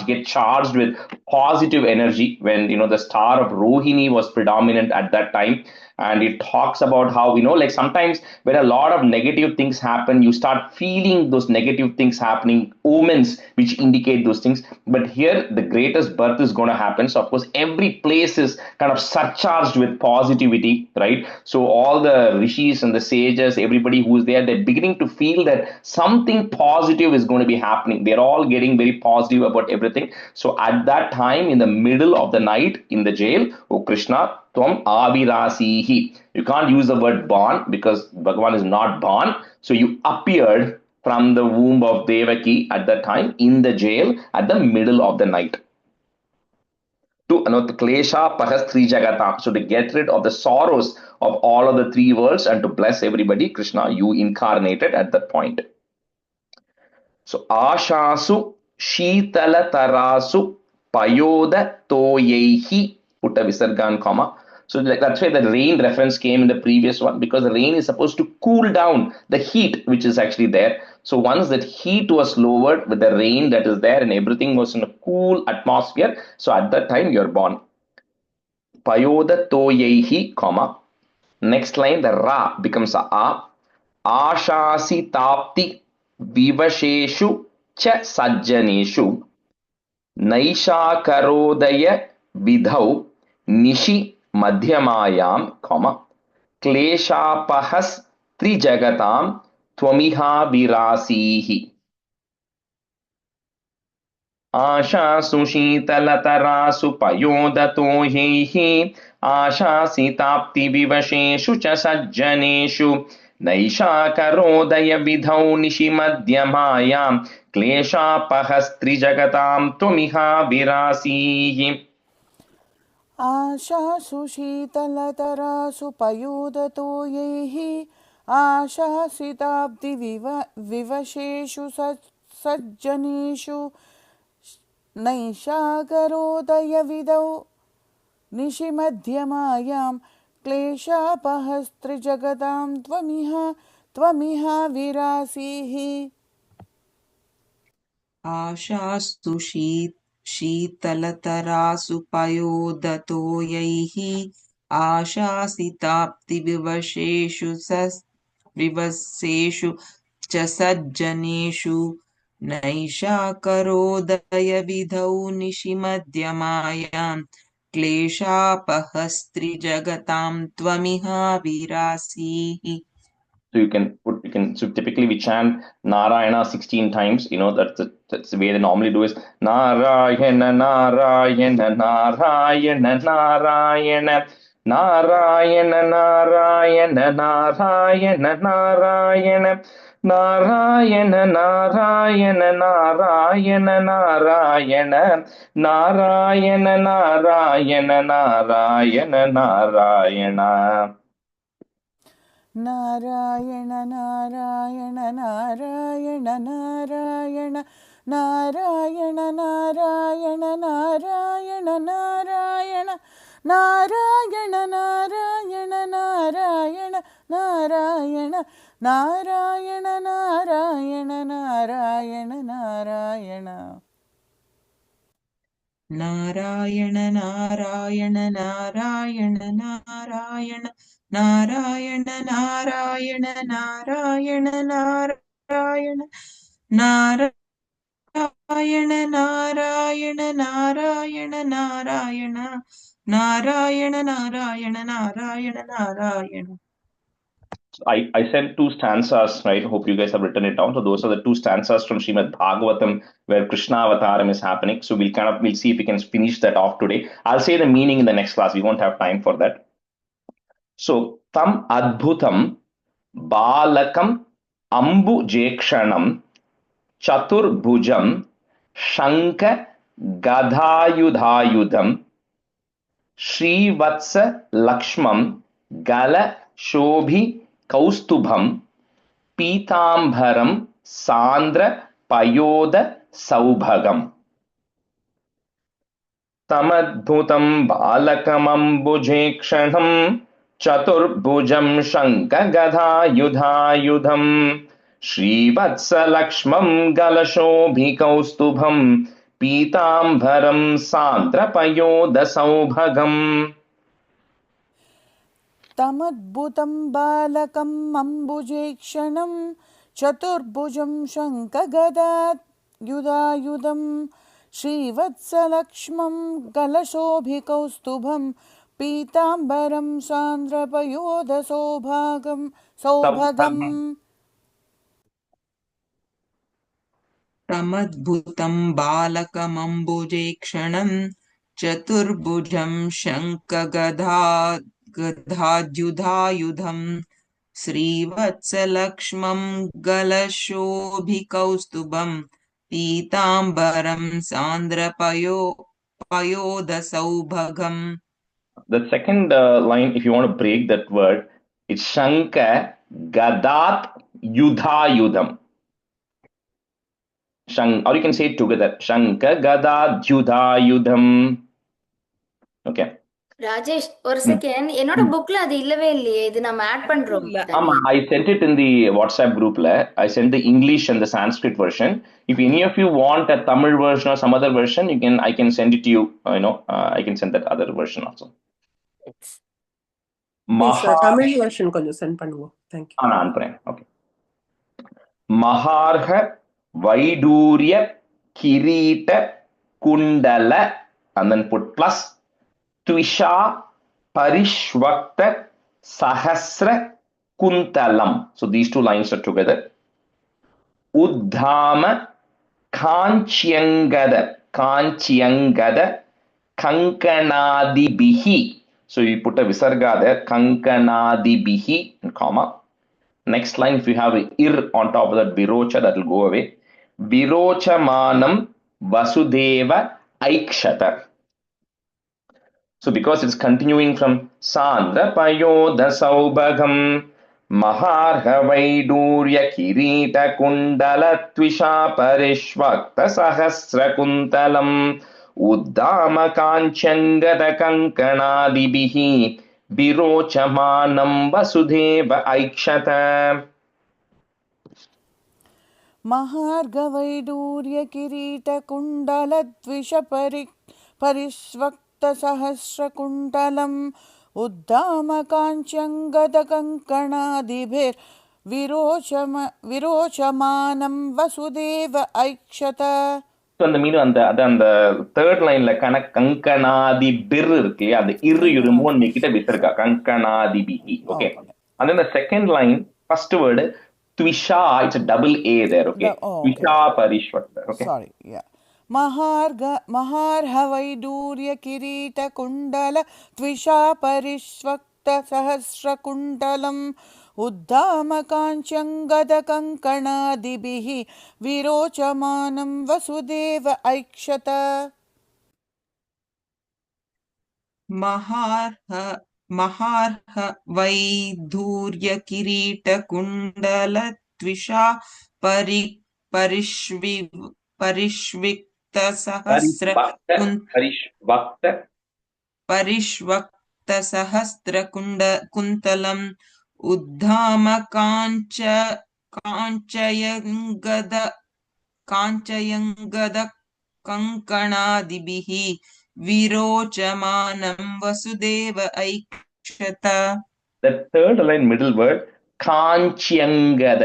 get charged with positive energy when, the star of Rohini was predominant at that time. And it talks about how, like sometimes when a lot of negative things happen, you start feeling those negative things happening, omens which indicate those things. But here, the greatest birth is going to happen. So, of course, every place is kind of surcharged with positivity, right? So, all the rishis and the sages, everybody who's there, they're beginning to feel that something positive is going to be happening. They're all getting very positive about everything. So, at that time, in the middle of the night in the jail, oh Krishna, Tvam avirasihi. You can't use the word born because Bhagavan is not born. So you appeared from the womb of Devaki at that time in the jail at the middle of the night. To klesha pahastri jagatam. So to get rid of the sorrows of all of the three worlds and to bless everybody, Krishna, you incarnated at that point. So ashasu shitala tarasu payoda toyehi. Put a visarga and comma. So that's why the rain reference came in the previous one, because the rain is supposed to cool down the heat which is actually there. So once that heat was lowered with the rain that is there and everything was in a cool atmosphere, so at that time you're born. Payoda toyehi, comma. Next line, the ra becomes a. Ashasi tapti vivasheshu cha sajjaneshu naisha karodaya vidhau nishi madhyamayam, comma, kleshapahas trijagatam tvamiha virasihi. आशासु शीतलतरासु पयोदतो ह्यैः आशासिताप्तिविवशेषु च सज्जनेषु नैषाकरोदयविधौ निशिमध्यमायां क्लेशापहस्त्रिजगतां त्वमिहाभिरासीः. आशासु शीतलतरासु पयोदतो यैः आशासिताब्धिविवशेषु सज्जनेषु नैषाकरोदयविधौ निशिमध्यमायां क्लेशापहस्त्रिजगतां त्वमिहाभिरासीः. आशास्तु शीतलतरासु पयोदतो यैः आशासिताप्तिविवशेषु च सज्जनेषु नैषाकरोदयविधौ निशिमध्यमायां क्लेशापहस्त्रिजगतां त्वमिहाभिरासीः. So so typically we chant Narayana 16 times, that's the way they normally do is Narayana, Narayana, Narayana, Narayana. Narayana, Narayana, Narayana, Narayana, Narayana, Narayana, Narayana, Narayana, Narayana, Narayana, Narayana, Narayana. Narayana, Narayana, Narayana, Narayana, Narayana, Narayana, Narayana, Narayana, Narayana, Narayana, Narayana, Narayana, Narayana, Narayana, Narayana, Narayana. Narayana, Narayana, Narayana, Narayana, Narayana, Narayana, Narayana, Narayana, Narayana, Narayana, Narayana, Narayana, Narayana, Narayana, Narayana, Narayana. I sent two stanzas, right? Hope you guys have written it down. So those are the two stanzas from Srimad Bhagavatam where Krishna Avataram is happening. So we'll see if we can finish that off today. I'll say the meaning in the next class. We won't have time for that. So tam adbhutam balakam ambu jekshanam chaturbhujam shanka gadayudhayudham Srivatsa Lakshmam Gala Shobhi Kaustubham Pitambaram Sandra Payoda Saubhagam Tamadbhutam Balakamambujekshanam Chaturbhujam Shankagadha Yudhayudham Srivatsa Lakshmam Galashobhi Kaustubham Pitambaram Sandrapayoda Saubhagam. Tamadbhutam balakam ambujekshanam chaturbhujam shankagadat yudayudam Srivatsalakshmam galashobhikaustubham Pitambaram sandrapayoda saubhagam. Tamadbhutam balakamambujekshanam chaturbhujam shankagadyudhayudham Srivatsalakshmam galashobhikaustubam Pitambaram sandrapayoda saubhagam. The second line, if you want to break that word, it's Shanka Gadat Yudhayudham. Or you can say it together. Shanka Gadat Yudhayudham. Okay. Rajesh ஒரு second என்னோட புக்ல அது இல்லவே இல்லையே இது நம்ம add பண்றோம் I sent it in the WhatsApp group. I sent the English and the Sanskrit version. If any of you want a Tamil version or some other version, I can send it to you. I can send that other version also. Tamil version கொஞ்சம் send பண்ணுவோம். Thank you. நான் அனுப்புறேன். Okay. Maharha Vaidurya Kirita Kundala and then put plus Twisha Parishvakta Sahasra Kuntalam. So these two lines are together. Uddhama Kanchiyangada Kankanadibihi. So you put a visarga there, Kankanadibihi, comma. Next line, if you have a ir on top of that, Virocha, that will go away. Virochamanam Vasudeva Aikshata. So because it's continuing from Sandra Payoda Saubhagam Maharha Vaidurya Kirita Kundala Twisha Parishvakta Sahasra Kuntalam Uddama Kanchangada Kankanadibihi Virochamanam Vasudeva Aikshata. Maharga Vaidurya Kirita Kundala Tvisha Parishvakta Sahasra Kuntalam Uddama Kanchangada Kankanadibhir Virochamanam Vasudeva Aikshata. So the meaning on the third line like Kankanadi bir irukku the ir you remove and make it a visarga Kankanadi bihi. Okay. And then the second line, first word Twisha, it's a double A there. Okay. Twisha Parishvakta. Okay. Sorry, yeah. महार्हवैडूर्यकिरीटकुण्डलत्विषा परिष्वक्तसहस्रकुण्डलम् उद्दामकाञ्चङ्गदकङ्कणादिभिः विरोचमानं Vasudeva ऐक्षत। महार्ह वैधूर्यकिरीटकुण्डलत्विषा परिष्वक्तसहस्रकुन्तलम् काञ्चयङ्गदकङ्कणादिभिः विरोचमानं Vasudeva ऐक्षत. The third line, middle word, काञ्च्यङ्गद.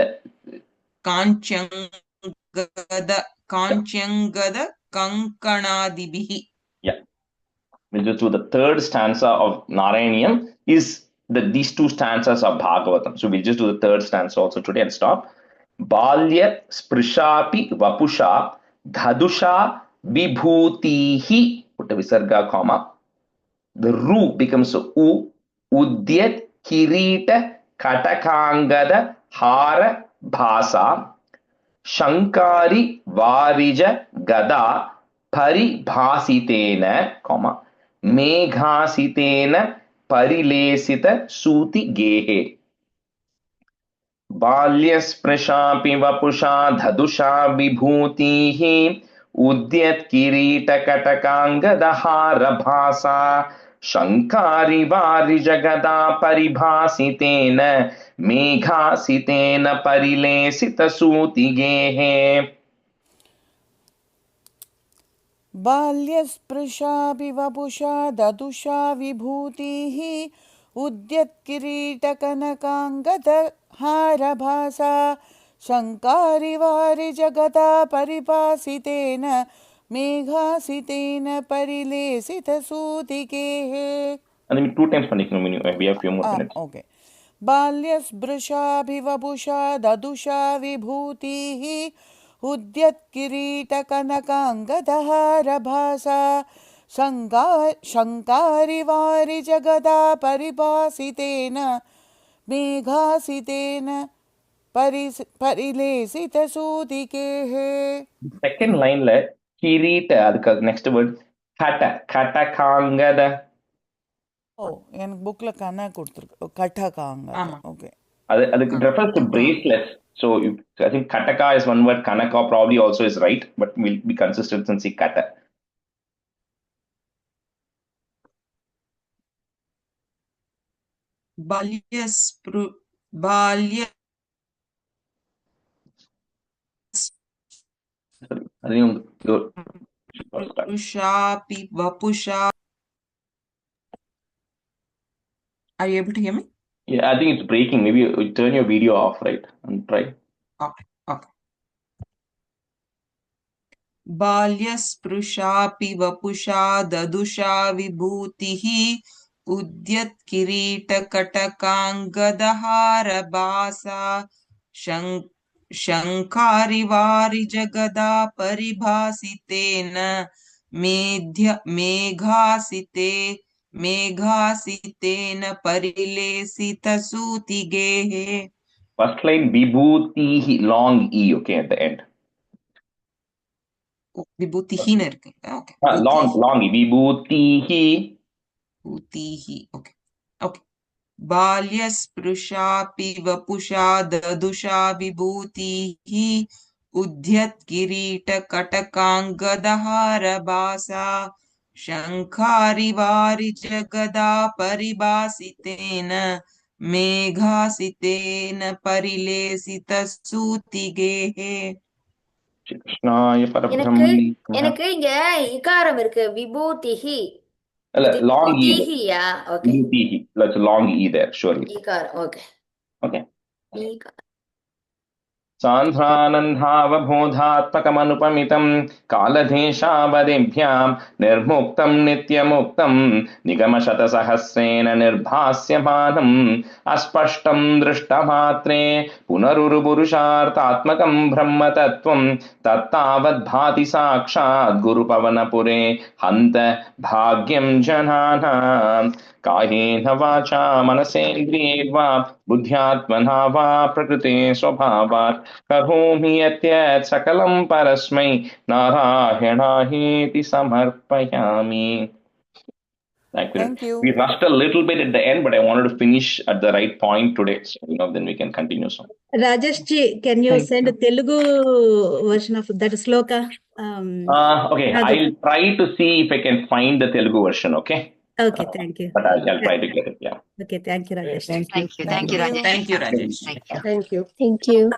काञ्च्यङ्गद कङ्कणादिभिः. Yeah. We'll just do the third stanza of Narayaneeyam is these two stanzas of Bhagavatam. So we'll just do the third stanza also today and stop. Balya sprishapi vapusha dhadusha vibhutihi. Put a visarga comma. The ru becomes u. Udyat kirita katakangada hara bhasa. Shankari varija gada paribhasitena, comma, meghasitena parilesita suti gehe. Balyasprishapi vapusha dhadusha vibhutihi udyat kirita katakangada bhasa. Shankari varijagada paribhasitena meghasitena parilesita suti gehe. बाल्यस्पृशापि वपुषा ददुषा विभूतिः उद्यत्किरीटकनकाङ्गदहारभासा शङ्कारिवारिजगदा परिपासितेन मेघासितेन परिलेसितसूतिकेः. And then 2 times பண்ணிக்கணும். We have few more minutes. Okay. बाल्यस्पृशाभिवपुषा ददुषा विभूतिः उद्यत्किरीटकनकाङ्गदहारभासा शङ्कारिवारिजगदा परिभासितेन मेघासितेन परिलेसितसूतिकेः. Second line la kirita, adukku next word katakangada. Oh, எனக்கு புக்ல கண்ணா கொடுத்துருக்கு. கட்டகாங்க. Okay. It refers to bracelets. So I think kataka is one word. Kanaka probably also is right, but we'll be consistent and see kata. Sprishapi vapusha. Are you able to hear me? Yeah, I think it's breaking. Maybe you turn your video off, right? And try. Okay. बाल्यस्पृशापि वपुषा ददुषा विभूतिः उद्यत्किरीटकटकाङ्गदहारभासा शङ्कारिवारिजगदा परिभासितेन मेघासितेन परिलेसितसूतिगेः. First line vibhutihi, long e, okay, at the end. Vibhutihi na irukku. Okay. Long e, vibhutihi. Okay. बाल्यस्पृशापि वपुषा ददुषा विभूतिः उद्यत्किरीटकटकाङ्गदहारभासा शङ्कारिवारिजगदा परिभासितेन मेघासितेन परिलेसितसूतिगेः. எனக்கு இங்க இகாரம் இருக்கு. விபூதிஹி. Long e. விபூதிஹியா? Okay. Vibhutihi. That's a long e there, surely. இகாரம். Okay. Okay. सान्ध्रानन्दावबोधात्मकमनुपमितं कालदेशावधिभ्यां निर्मुक्तं नित्यमुक्तं निगमशतसहस्रेण निर्भास्यमानम् अस्पष्टं दृष्टमात्रे पुनरुरुपुरुषार्थात्मकं ब्रह्मतत्त्वं तत्तावद्भाति साक्षात् गुरुपवनपुरे हन्त भाग्यं जनानाम् कायेन वाचा मनसेन्द्रियैर्वा बुद्ध्यात्मना वा प्रकृते स्वभावात् करोमि यत् सकलं परस्मै नारायणायेति समर्पयामि. Thank you. We rushed a little bit at the end, but I wanted to finish at the right point today. So, then we can continue. So, Rajesh ji, can you send a Telugu version of that sloka? Okay, I'll try to see if I can find the Telugu version. Okay. Okay, thank you. But I'll try to get it. Yeah. Okay, thank you, Rajesh. Thank you, Rajesh. Thank you, Rajesh. Thank you. Thank you. Thank you.